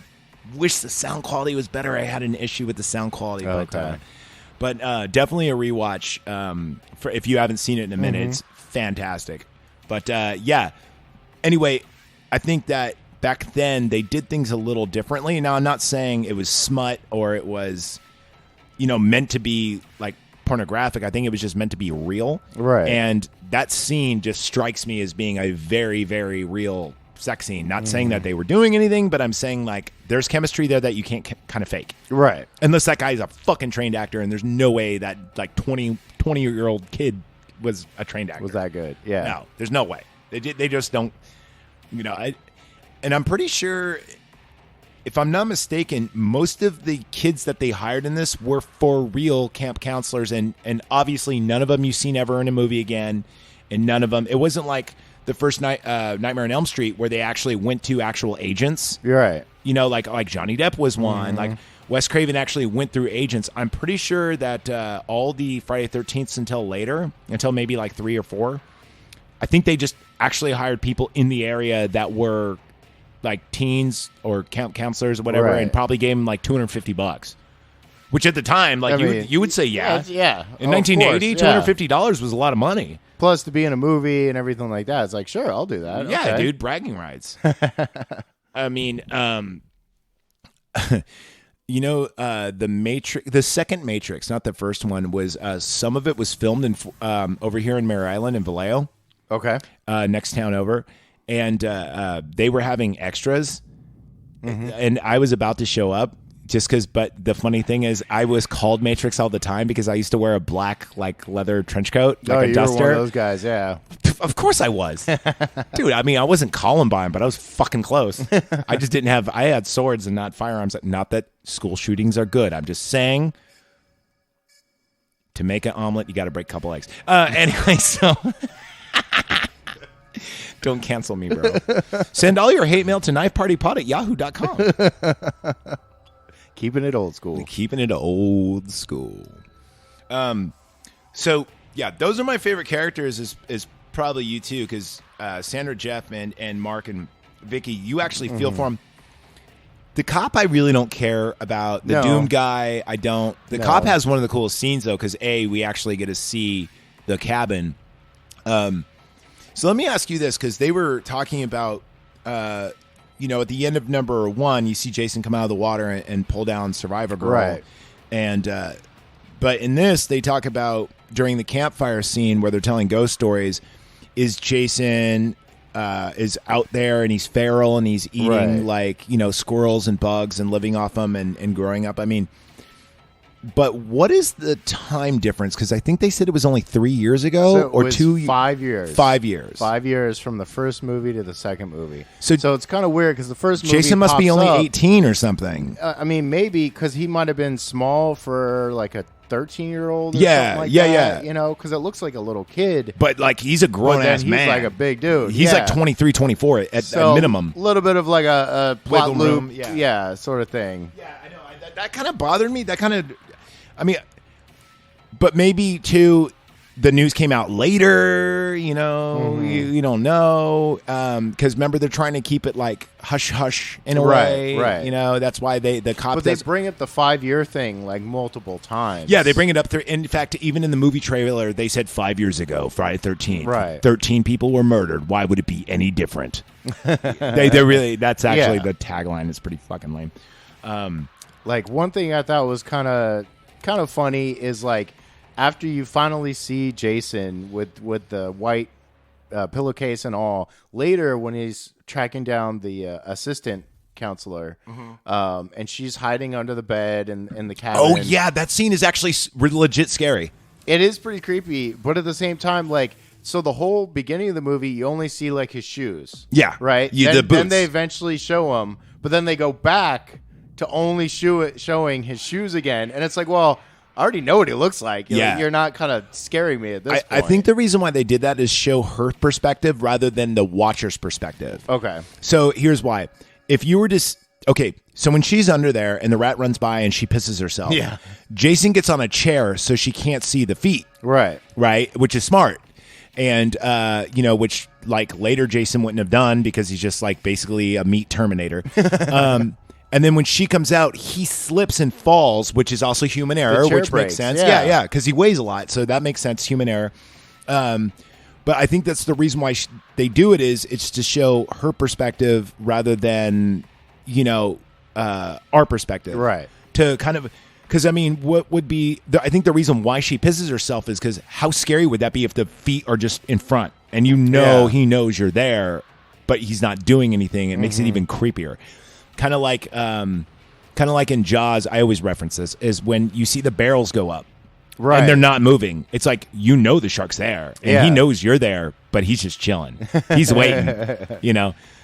wish the sound quality was better. I had an issue with the sound quality, Okay. but definitely a rewatch. For if you haven't seen it in a minute, it's fantastic. But yeah. Anyway. I think that back then they did things a little differently. Now, I'm not saying it was smut or it was, meant to be like pornographic. I think it was just meant to be real. Right. And that scene just strikes me as being a very, very real sex scene. Not saying that they were doing anything, but I'm saying like there's chemistry there that you can't kind of fake. Right. Unless that guy's a fucking trained actor and there's no way that like 20-year-old kid was a trained actor. Was that good? Yeah. No, there's no way. They just don't. And I'm pretty sure, if I'm not mistaken, most of the kids that they hired in this were for real camp counselors, and obviously none of them you've seen ever in a movie again, and none of them. It wasn't like the first Nightmare on Elm Street where they actually went to actual agents. You're right. Like Johnny Depp was one. Like Wes Craven actually went through agents. I'm pretty sure that all the Friday 13th until maybe like 3 or 4. I think they just actually hired people in the area that were like teens or camp counselors or whatever, Right. and probably gave them like $250, which at the time, like you would say, yeah. Yeah. In Oh, of 1980, course, yeah. $250 was a lot of money. plus to be in a movie and everything like that. It's like, sure, I'll do that. Yeah, Okay. dude, bragging rights. I mean, the Matrix, the second Matrix, not the first one, was some of it was filmed in over here in Mare Island in Vallejo, Okay. next town over, and they were having extras, and I was about to show up just because. But the funny thing is, I was called Matrix all the time because I used to wear a black like leather trench coat, like a you duster. were one of those guys, yeah. Of course I was. Dude, I mean, I wasn't Columbine, but I was fucking close. I just didn't have... I had swords and not firearms. Not that school shootings are good. I'm just saying, to make an omelet, you got to break a couple eggs. Anyway, so... Don't cancel me, bro. Send all your hate mail to knifepartypod@yahoo.com. Keeping it old school. Keeping it old school. So, yeah, those are my favorite characters is probably you too, because Sandra, Jeff, and Mark and Vicky, you actually feel for them. The cop, I really don't care about. The No. Doom guy, I don't. The No. cop has one of the coolest scenes, though, because, we actually get to see the cabin. So let me ask you this, because they were talking about, at the end of number 1, you see Jason come out of the water and pull down Survivor Girl. Right. And, but in this, they talk about, during the campfire scene where they're telling ghost stories, is Jason is out there and he's feral and he's eating squirrels and bugs and living off them and growing up. I mean, but what is the time difference? Because I think they said it was only 3 years ago So it or was 5 years. 5 years. 5 years from the first movie to the second movie. So it's kind of weird because the first movie Jason must be pops only up, 18 or something. I mean, maybe because he might have been small for like a 13-year-old. Yeah, something like yeah, that, yeah. Because it looks like a little kid. But like he's a But grown then ass he's man. like a big dude. He's Yeah. like 23, 24 at So, minimum. A little bit of like a plot Wiggle room, loop. yeah. Sort of thing. Yeah, I know. That kind of bothered me. That kind of, but maybe too, the news came out later. You don't know, because remember they're trying to keep it like hush hush in a way. Right. That's why the cop. But they bring up the 5-year thing like multiple times. Yeah, they bring it up. In fact, even in the movie trailer, they said 5 years ago, Friday 13th. Right. 13 people were murdered. Why would it be any different? they really. That's actually the tagline. It's pretty fucking lame. Like one thing I thought was kind of funny is like after you finally see Jason with the white pillowcase and all, later when he's tracking down the assistant counselor, and she's hiding under the bed in the cabin. Oh yeah, that scene is actually legit scary. It is pretty creepy, but at the same time, like, so the whole beginning of the movie, you only see like his shoes. Yeah, right. Yeah, then, the boots. then they eventually show him, but then they go back to only showing his shoes again, and it's like, well, I already know what he looks like. You're not kind of scaring me at this point. I think the reason why they did that is show her perspective rather than the watcher's perspective. Okay. So here's why. If you were to... so when she's under there and the rat runs by and she pisses herself, Yeah. Jason gets on a chair so she can't see the feet, Right. which is smart. And, which like later Jason wouldn't have done because he's just like basically a meat Terminator. And then when she comes out, he slips and falls, which is also human error, chair which breaks, makes sense. yeah. Yeah, because he weighs a lot. So that makes sense, human error. But I think that's the reason why they do it is it's to show her perspective rather than, our perspective. Right. To kind of... Because, I mean, what would be... I think the reason why she pisses herself is because how scary would that be if the feet are just in front and he knows you're there, but he's not doing anything. It makes it even creepier. Kind of like in Jaws, I always reference this, is when you see the barrels go up. Right. And they're not moving. It's like, the shark's there. And he knows you're there, but he's just chilling. He's waiting,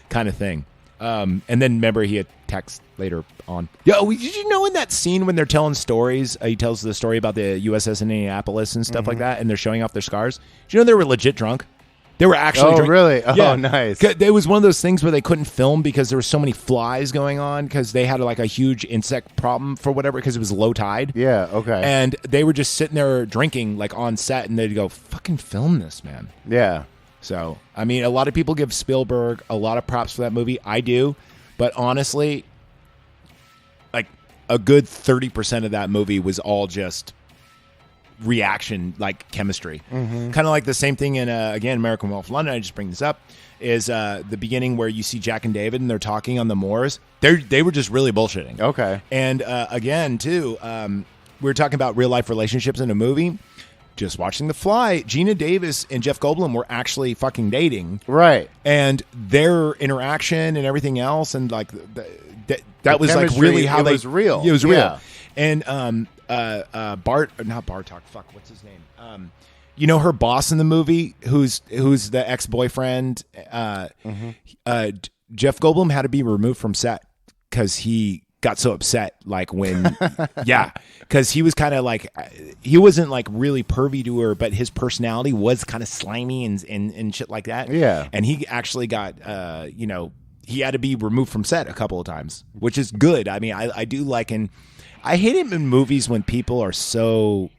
kind of thing. And then remember he attacks later on. Yo, did you know in that scene when they're telling stories, he tells the story about the USS Indianapolis and stuff like that, and they're showing off their scars? Did you know they were legit drunk? They were actually drunk. Really? Oh, Yeah. nice. It was one of those things where they couldn't film because there were so many flies going on because they had like a huge insect problem for whatever because it was low tide. Yeah, okay. And they were just sitting there drinking like on set and they'd go, fucking film this, man. Yeah. So, I mean, a lot of people give Spielberg a lot of props for that movie. I do. But honestly, like a good 30% of that movie was all just reaction, like chemistry. Kind of like the same thing in again American Wolf London. I just bring this up is the beginning where you see Jack and David and they're talking on the moors. They were just really bullshitting. Okay. And again too, we were talking about real life relationships in a movie. Just watching The Fly, Gina Davis and Jeff Goldblum were actually fucking dating, Right. and their interaction and everything else, and like that was like chemistry, really how it they was real. It was real. Yeah. And not Bartok. Fuck, what's his name? You know her boss in the movie, who's the ex boyfriend. Jeff Goldblum had to be removed from set because he got so upset, like when, yeah, because he was kind of like, he wasn't like really pervy to her, but his personality was kind of slimy and shit like that. Yeah. And he actually got, he had to be removed from set a couple of times, which is good. I mean, I do like, and I hate it in movies when people are so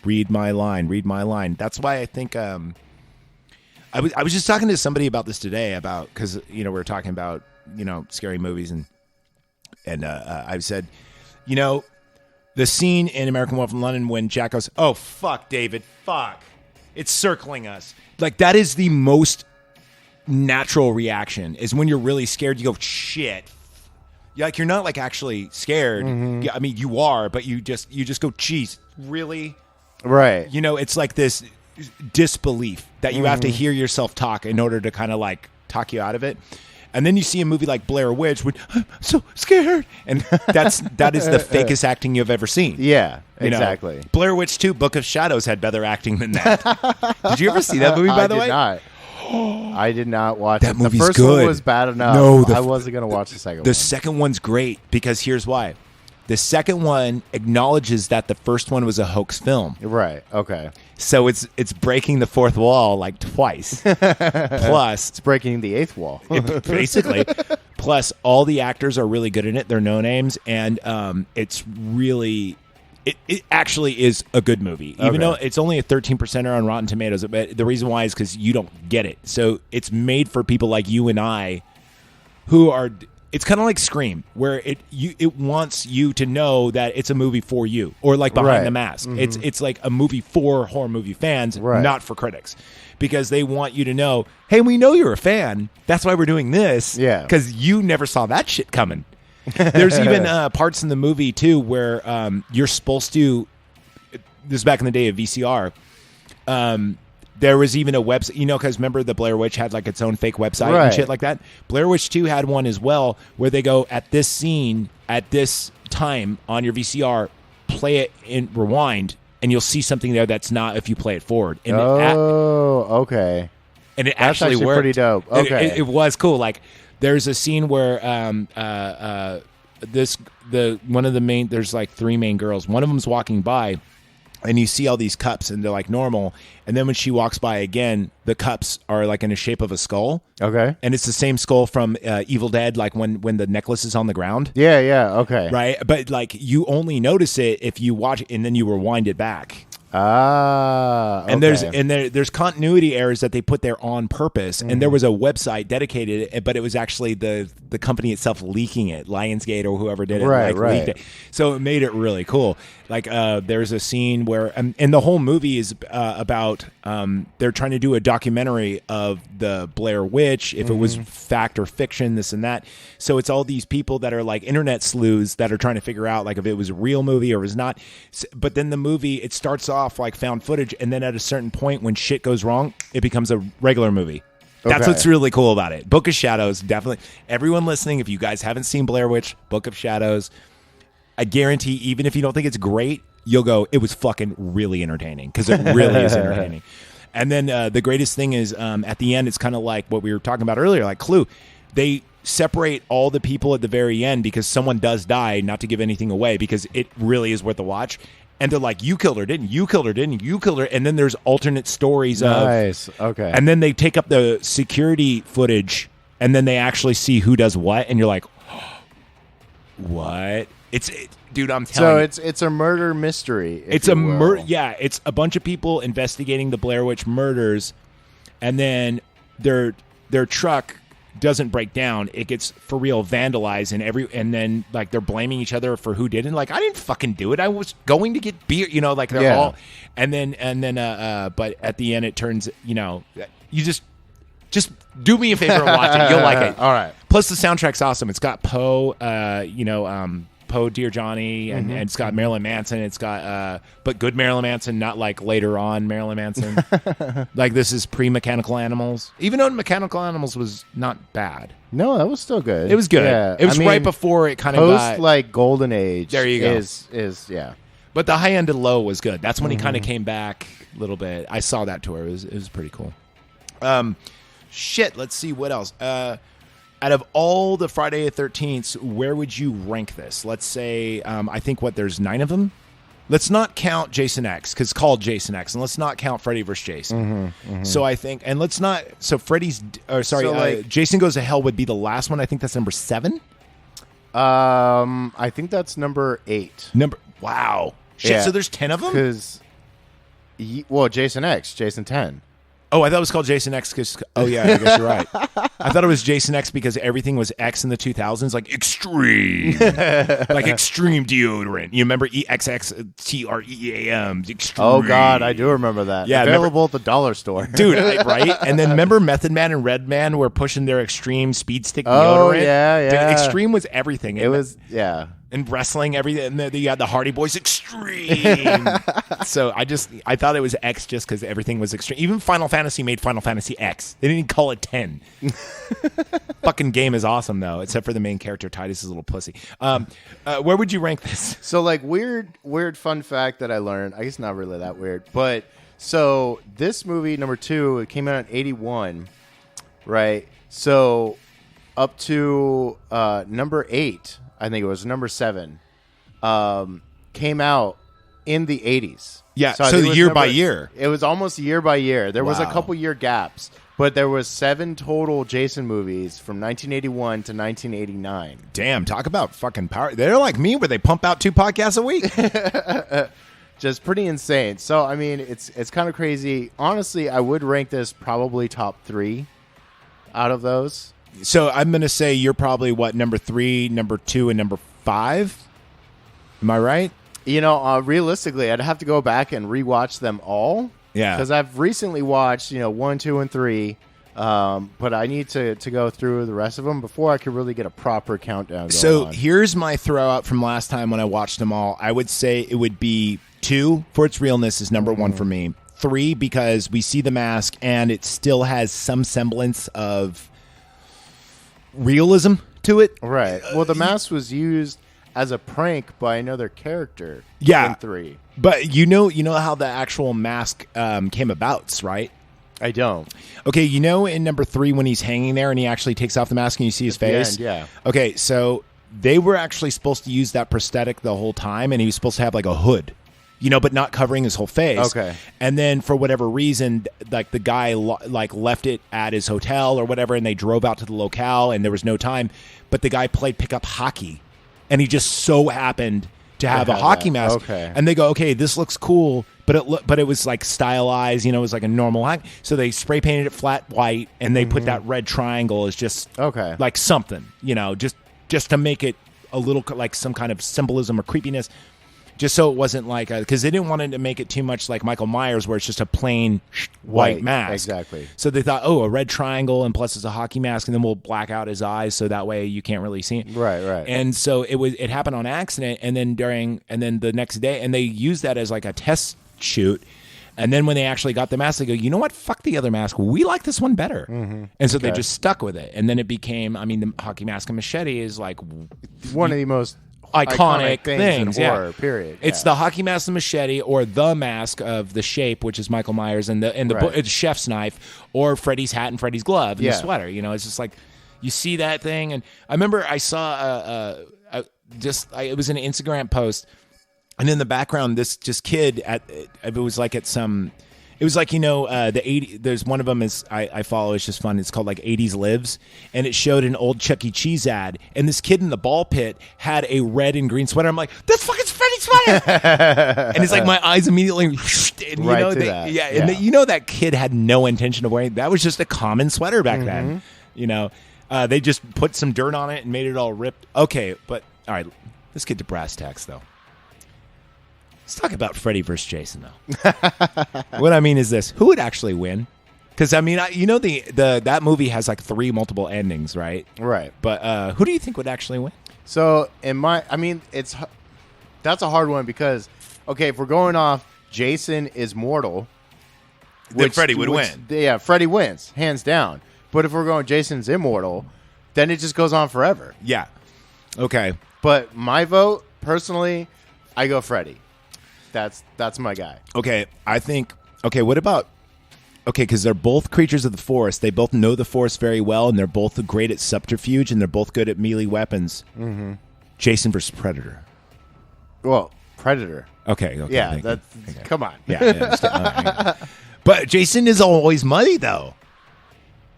read my line. That's why I think, I was just talking to somebody about this today because, we were talking about, scary movies and I said, the scene in American Wolf in London when Jack goes, "Oh, fuck, David, fuck. It's circling us." Like, that is the most natural reaction, is when you're really scared, you go, shit. You're not, like, actually scared. Mm-hmm. Yeah, I mean, you are, but you just go, geez, really? Right. It's like this disbelief that you have to hear yourself talk in order to kind of, like, talk you out of it. And then you see a movie like Blair Witch, which I'm so scared, and that is the fakest acting you've ever seen. Yeah, You know? exactly. Blair Witch 2, Book of Shadows had better acting than that. Did you ever see that movie? By the way, I did not watch That it. movie's The first good. one was bad enough. No, I wasn't gonna watch the second the one. second one's great because here's why: the second one acknowledges that the first one was a hoax film. Right. Okay. So it's breaking the fourth wall like twice. Plus, It's breaking the eighth wall. basically. Plus, all the actors are really good in it. They're no names, and it's really, it actually is a good movie. Even though it's only a 13% on Rotten Tomatoes, but the reason why is because you don't get it. So it's made for people like you and I, who are. It's kind of like Scream, where it wants you to know that it's a movie for you, or like Behind Right. the Mask. It's like a movie for horror movie fans, Right. not for critics, because they want you to know, hey, we know you're a fan. That's why we're doing this. Yeah. Because you never saw that shit coming. There's even parts in the movie too where you're supposed to. This is back in the day of VCR. There was even a website, because remember the Blair Witch had like its own fake website Right. and shit like that? Blair Witch 2 had one as well where they go, at this scene, at this time on your VCR, play it in rewind, and you'll see something there that's not if you play it forward. And Okay. and it That's actually actually worked. pretty dope. And Okay. It was cool. Like, there's a scene where one of the main, there's like three main girls. One of them's walking by, and you see all these cups, and they're like normal. And then when she walks by again, the cups are like in the shape of a skull. Okay. And it's the same skull from Evil Dead, like when the necklace is on the ground. Yeah. Yeah. Okay. Right? But like, you only notice it if you watch it, and then you rewind it back. Okay. And there's continuity errors that they put there on purpose. And there was a website dedicated, but it was actually the company itself leaking it, Lionsgate or whoever did it, Right, leaked it. So it made it really cool. Like there's a scene where, and the whole movie is about they're trying to do a documentary of the Blair Witch, if it was fact or fiction, this and that. So it's all these people that are like internet sleuths that are trying to figure out like if it was a real movie or it was not. But then the movie, it starts off like found footage, and then at a certain point when shit goes wrong, it becomes a regular movie. That's Okay. what's really cool about it. Book of Shadows, definitely. Everyone listening, if you guys haven't seen Blair Witch, Book of Shadows, I guarantee, even if you don't think it's great, you'll go, it was fucking really entertaining, because it really is entertaining. And then the greatest thing is at the end, it's kind of like what we were talking about earlier, like Clue. They separate all the people at the very end because someone does die, not to give anything away, because it really is worth the watch. And they're like, you killed her, didn't you? You killed her, didn't you? You killed her. And then there's alternate stories Nice. Okay. and then they take up the security footage, and then they actually see who does what, and you're like, what? Dude, I'm telling you. So it's a murder mystery. if It's you a will. yeah, it's a bunch of people investigating the Blair Witch murders, and then their truck doesn't break down, it gets for real vandalized, and then like they're blaming each other for who did it. Like, I didn't fucking do it. I was going to get beer, like they're all, and then but at the end it turns, you just do me a favor and watch it. You'll like it. All right. Plus the soundtrack's awesome. It's got Poe, Poe, Dear Johnny, and it's got Marilyn Manson. It's got, but good Marilyn Manson, not like later on Marilyn Manson. Like this is pre-Mechanical Animals. Even though Mechanical Animals was not bad. No, that was still good. It was good. Yeah. It was right before it kind of post got like golden age. There you go. Is yeah. But the high end and low was good. That's when he kind of came back a little bit. I saw that tour. It was pretty cool. Shit. Let's see what else. Out of all the Friday the 13th, where would you rank this? Let's say, I think there's 9 of them. Let's not count Jason X, because it's called Jason X, and let's not count Freddy vs. Jason. So I think, and let's not, Jason Goes to Hell would be the last one. I think that's number 7. I think that's number 8. Wow. Shit, Yeah. so there's 10 of them? Because, Jason X, Jason 10. Oh, I thought it was called Jason X because, I guess you're right. I thought it was Jason X because everything was X in the 2000s, like extreme. Like extreme deodorant. You remember EXXTREAM? Extreme. Oh, God, I do remember that. Yeah, available at the dollar store. Dude, right? And then remember Method Man and Redman were pushing their extreme speed stick deodorant? Oh, yeah. Dude, extreme was everything. It was, yeah. And wrestling, everything. And you had the Hardy Boys extreme. So I thought it was X just because everything was extreme. Even Final Fantasy made Final Fantasy X. They didn't call it 10. Fucking game is awesome though, except for the main character Titus' little pussy. Where would you rank this? So like weird fun fact that I learned. I guess not really that weird, but so this movie number 2, it came out in 81, right? So up to number 8. I think it was number 7, came out in the 80s. Yeah, I so think it was year by year. It was almost year by year. There was a Wow. couple year gaps, but there was 7 total Jason movies from 1981 to 1989. Damn, talk about fucking power. They're like me where they pump out 2 podcasts a week. Just pretty insane. So, I mean, it's kind of crazy. Honestly, I would rank this probably top 3 out of those. So I'm going to say you're probably, number 3, number 2, and number 5? Am I right? Realistically, I'd have to go back and rewatch them all. Yeah. Because I've recently watched, 1, 2, and 3. But I need to go through the rest of them before I could really get a proper countdown going So on. here's my throw out from last time when I watched them all. I would say it would be 2 for its realness is number 1 for me. 3 because we see the mask and it still has some semblance of realism to it. Right. Well, the mask was used as a prank by another character Yeah. in 3. But you know how the actual mask came about, right? I don't. Okay, in number 3 when he's hanging there and he actually takes off the mask and you see his the face? end, yeah. Okay, so they were actually supposed to use that prosthetic the whole time and he was supposed to have like a hood. But not covering his whole face. Okay. And then for whatever reason, like the guy left it at his hotel or whatever, and they drove out to the locale, and there was no time. But the guy played pickup hockey, and he just so happened to have a hockey that. mask. Okay. And they go, okay, this looks cool, but it was like stylized. It was like a normal hockey. So they spray painted it flat white, and they put that red triangle as just Okay. like something, just to make it a little like some kind of symbolism or creepiness. Just so it wasn't like because they didn't want to make it too much like Michael Myers, where it's just a plain white mask. Exactly. So they thought, a red triangle, and plus it's a hockey mask, and then we'll black out his eyes, so that way you can't really see it. Right. And so it happened on accident, and then the next day, and they used that as like a test shoot. And then when they actually got the mask, they go, you know what? Fuck the other mask. We like this one better. And so they just stuck with it. And then it became, the hockey mask and machete is like One of the most iconic things in yeah. horror, period. It's the hockey mask and machete, or the mask of the Shape, which is Michael Myers, and the Right. it's Chef's knife, or Freddy's hat and Freddy's glove and Yeah. the sweater. It's just like you see that thing, and I remember I saw it was an Instagram post, and in the background this kid it was like at some. It was like, the 80, there's one of them is I follow. It's just fun. It's called like 80s Lives. And it showed an old Chuck E. Cheese ad. And this kid in the ball pit had a red and green sweater. I'm like, that's fucking Freddy's sweater. And it's like my eyes immediately. And, that. Yeah. And that kid had no intention of wearing. That was just a common sweater back then. They just put some dirt on it and made it all ripped. Okay, but all right, let's get to brass tacks though. Let's talk about Freddy versus Jason though. What I mean is this: who would actually win? Because I mean, that movie has like 3 multiple endings, right? Right. But who do you think would actually win? So that's a hard one because, okay, if we're going off Jason is mortal, Then Freddy would win. Yeah, Freddy wins, hands down. But if we're going Jason's immortal, then it just goes on forever. Yeah. Okay. But my vote, personally, I go Freddy. That's my guy. Okay. I think. Okay. What about? Okay, because they're both creatures of the forest. They both know the forest very well, and they're both great at subterfuge, and they're both good at melee weapons. Mm-hmm. Jason versus Predator. Well, Predator. Okay. Yeah, thank you. come on. Yeah. All right. But Jason is always muddy, though.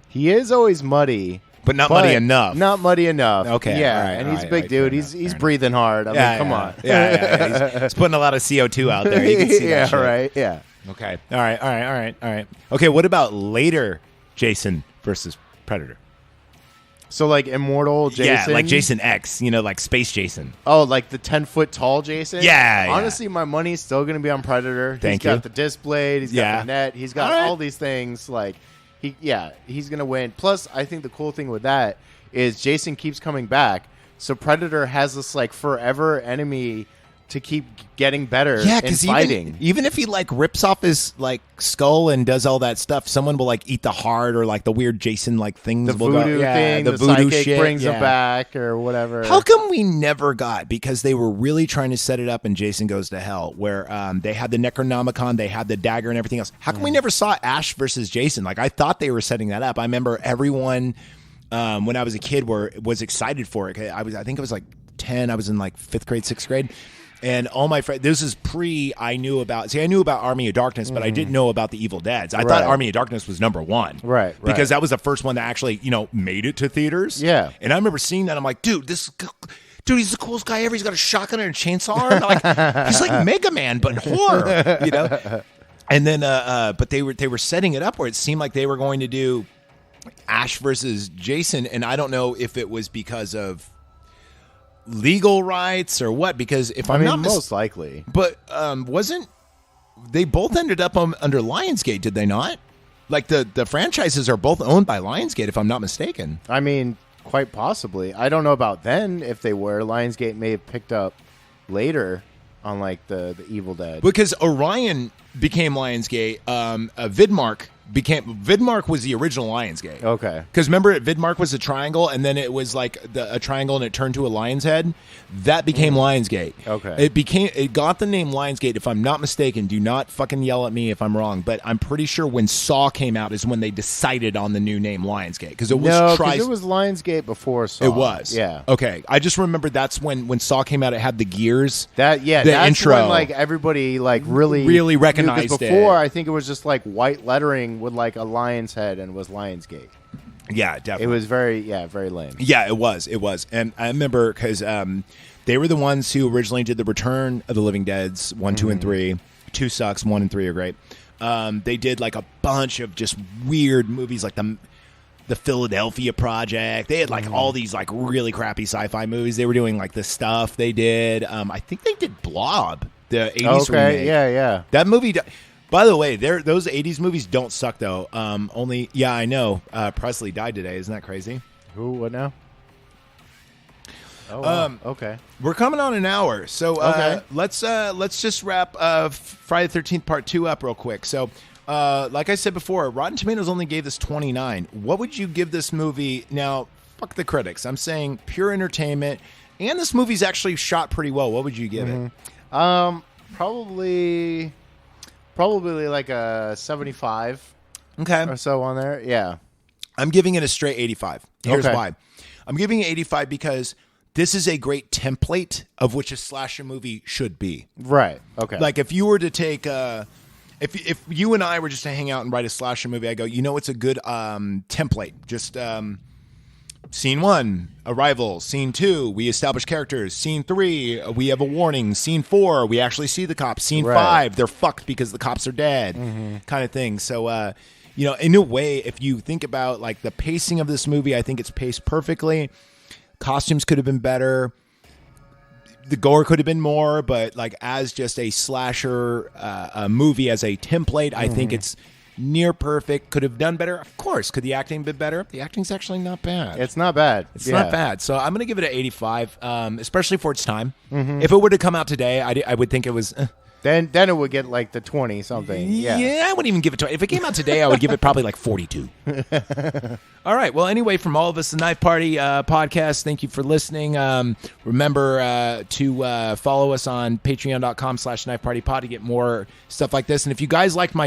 He is always muddy. But not muddy enough. Not muddy enough. Okay, Yeah, all right, and all he's a right, big all right, dude. fair He's enough. breathing hard. I mean, come on. Yeah. He's putting a lot of CO2 out there. You can see that Yeah, shit. right. Yeah. Okay. All right. Okay, what about later Jason versus Predator? So like immortal Jason. Yeah, like Jason X, like Space Jason. Oh, like the 10-foot tall Jason. Yeah, yeah. Honestly, my money's still gonna be on Predator. Thank he's you. got the disc blade. He's Yeah. got the net. He's got All right. all these things. Like he's gonna win. Plus, I think the cool thing with that is Jason keeps coming back. So Predator has this like forever enemy to keep getting better. Yeah, because because fighting. even if he like rips off his like skull and does all that stuff, someone will like eat the heart or like the weird Jason like things. The will go, voodoo thing, the voodoo psychic shit brings yeah. him back or whatever. How come we never got, because they were really trying to set it up in Jason Goes to Hell, where they had the Necronomicon, they had the dagger and everything else. How come we never saw Ash versus Jason? Like, I thought they were setting that up. I remember everyone, when I was a kid, was excited for it. I think it was like 10. I was in like 5th grade, 6th grade. And all my friends, this is I knew about Army of Darkness, but I didn't know about the Evil Deads. I thought Right. Army of Darkness was number 1. Right. Because that was the first one that actually, made it to theaters. Yeah. And I remember seeing that. I'm like, dude, he's the coolest guy ever. He's got a shotgun and a chainsaw arm. Like, he's like Mega Man, but horror, And then, but they were setting it up where it seemed like they were going to do Ash versus Jason. And I don't know if it was because of legal rights or what, because if I'm not most likely. but wasn't they both ended up under Lionsgate, did they not? Like the franchises are both owned by Lionsgate, if I'm not mistaken. I mean, quite possibly. I don't know about then if they were. Lionsgate may have picked up later on like the Evil Dead. Because Orion became Lionsgate, Vidmark was the original Lionsgate. Okay. Because remember, Vidmark was a triangle, and then it was like a triangle, and it turned to a lion's head. That became Lionsgate. Okay. It got the name Lionsgate, if I'm not mistaken. Do not fucking yell at me if I'm wrong, but I'm pretty sure when Saw came out is when they decided on the new name Lionsgate, because it was No, because it was Lionsgate before Saw. It was. Yeah. Okay. I just remember that's when Saw came out. It had the gears. The that's intro. when like everybody like really Really knew, 'cause recognized before, it. I think it was just like white lettering with like a lion's head and was Lionsgate. Yeah, definitely. It was very lame. Yeah, it was. And I remember because they were the ones who originally did the Return of the Living Dead's 1, 2, and 3. 2 sucks. 1 and 3 are great. They did like a bunch of just weird movies, like the Philadelphia Project. They had like all these like really crappy sci-fi movies. They were doing like the stuff they did. I think they did Blob, the 80s remake. Okay, yeah. That movie. By the way, those 80s movies don't suck though. I know. Presley died today. Isn't that crazy? Who? What now? Oh, wow. Okay. We're coming on an hour, so Okay. let's just wrap Friday the 13th Part 2 up real quick. So, like I said before, Rotten Tomatoes only gave this 29. What would you give this movie? Now, fuck the critics. I'm saying pure entertainment, and this movie's actually shot pretty well. What would you give it? Probably like a 75 Okay, or so on there. Yeah. I'm giving it a straight 85. Here's Okay. why. I'm giving it 85 because this is a great template of which a slasher movie should be. Right. Okay. Like if you were to take if you and I were just to hang out and write a slasher movie, I go, it's a good template. Just scene 1, arrival. Scene 2, we establish characters. Scene 3, we have a warning. Scene 4, we actually see the cops. Scene Right. 5, they're fucked because the cops are dead, kind of thing. So You know, in a way, if you think about like the pacing of this movie, I think it's paced perfectly. Costumes could have been better. The gore could have been more, but like as just a slasher a movie as a template, I think it's near perfect. Could have done better, of course. Could the acting been better? The acting's actually not bad. It's not bad. It's not bad. So I'm going to give it an 85, especially for its time. If it were to come out today, I would think it was. Then it would get like the 20 something. Yeah. I wouldn't even give it 20. If it came out today, I would give it probably like 42. All right. Well, anyway, from all of us, the Knife Party podcast, thank you for listening. Remember to follow us on patreon.com/knifepartypod to get more stuff like this. And if you guys like my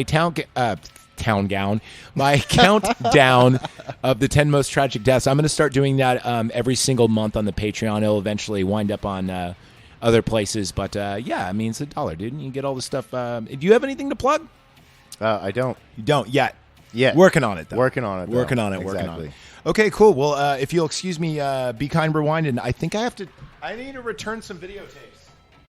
my countdown of the 10 most tragic deaths, I'm going to start doing that every single month on the Patreon. It'll eventually wind up on other places, but yeah, I mean, it's $1, dude. You can get all the stuff. Do you have anything to plug? I don't. You don't yet. Yeah. Working on it, though. Working on it. Working on it. Okay, cool. Well, if you'll excuse me, Be Kind Rewind, and I think I need to return some videotapes.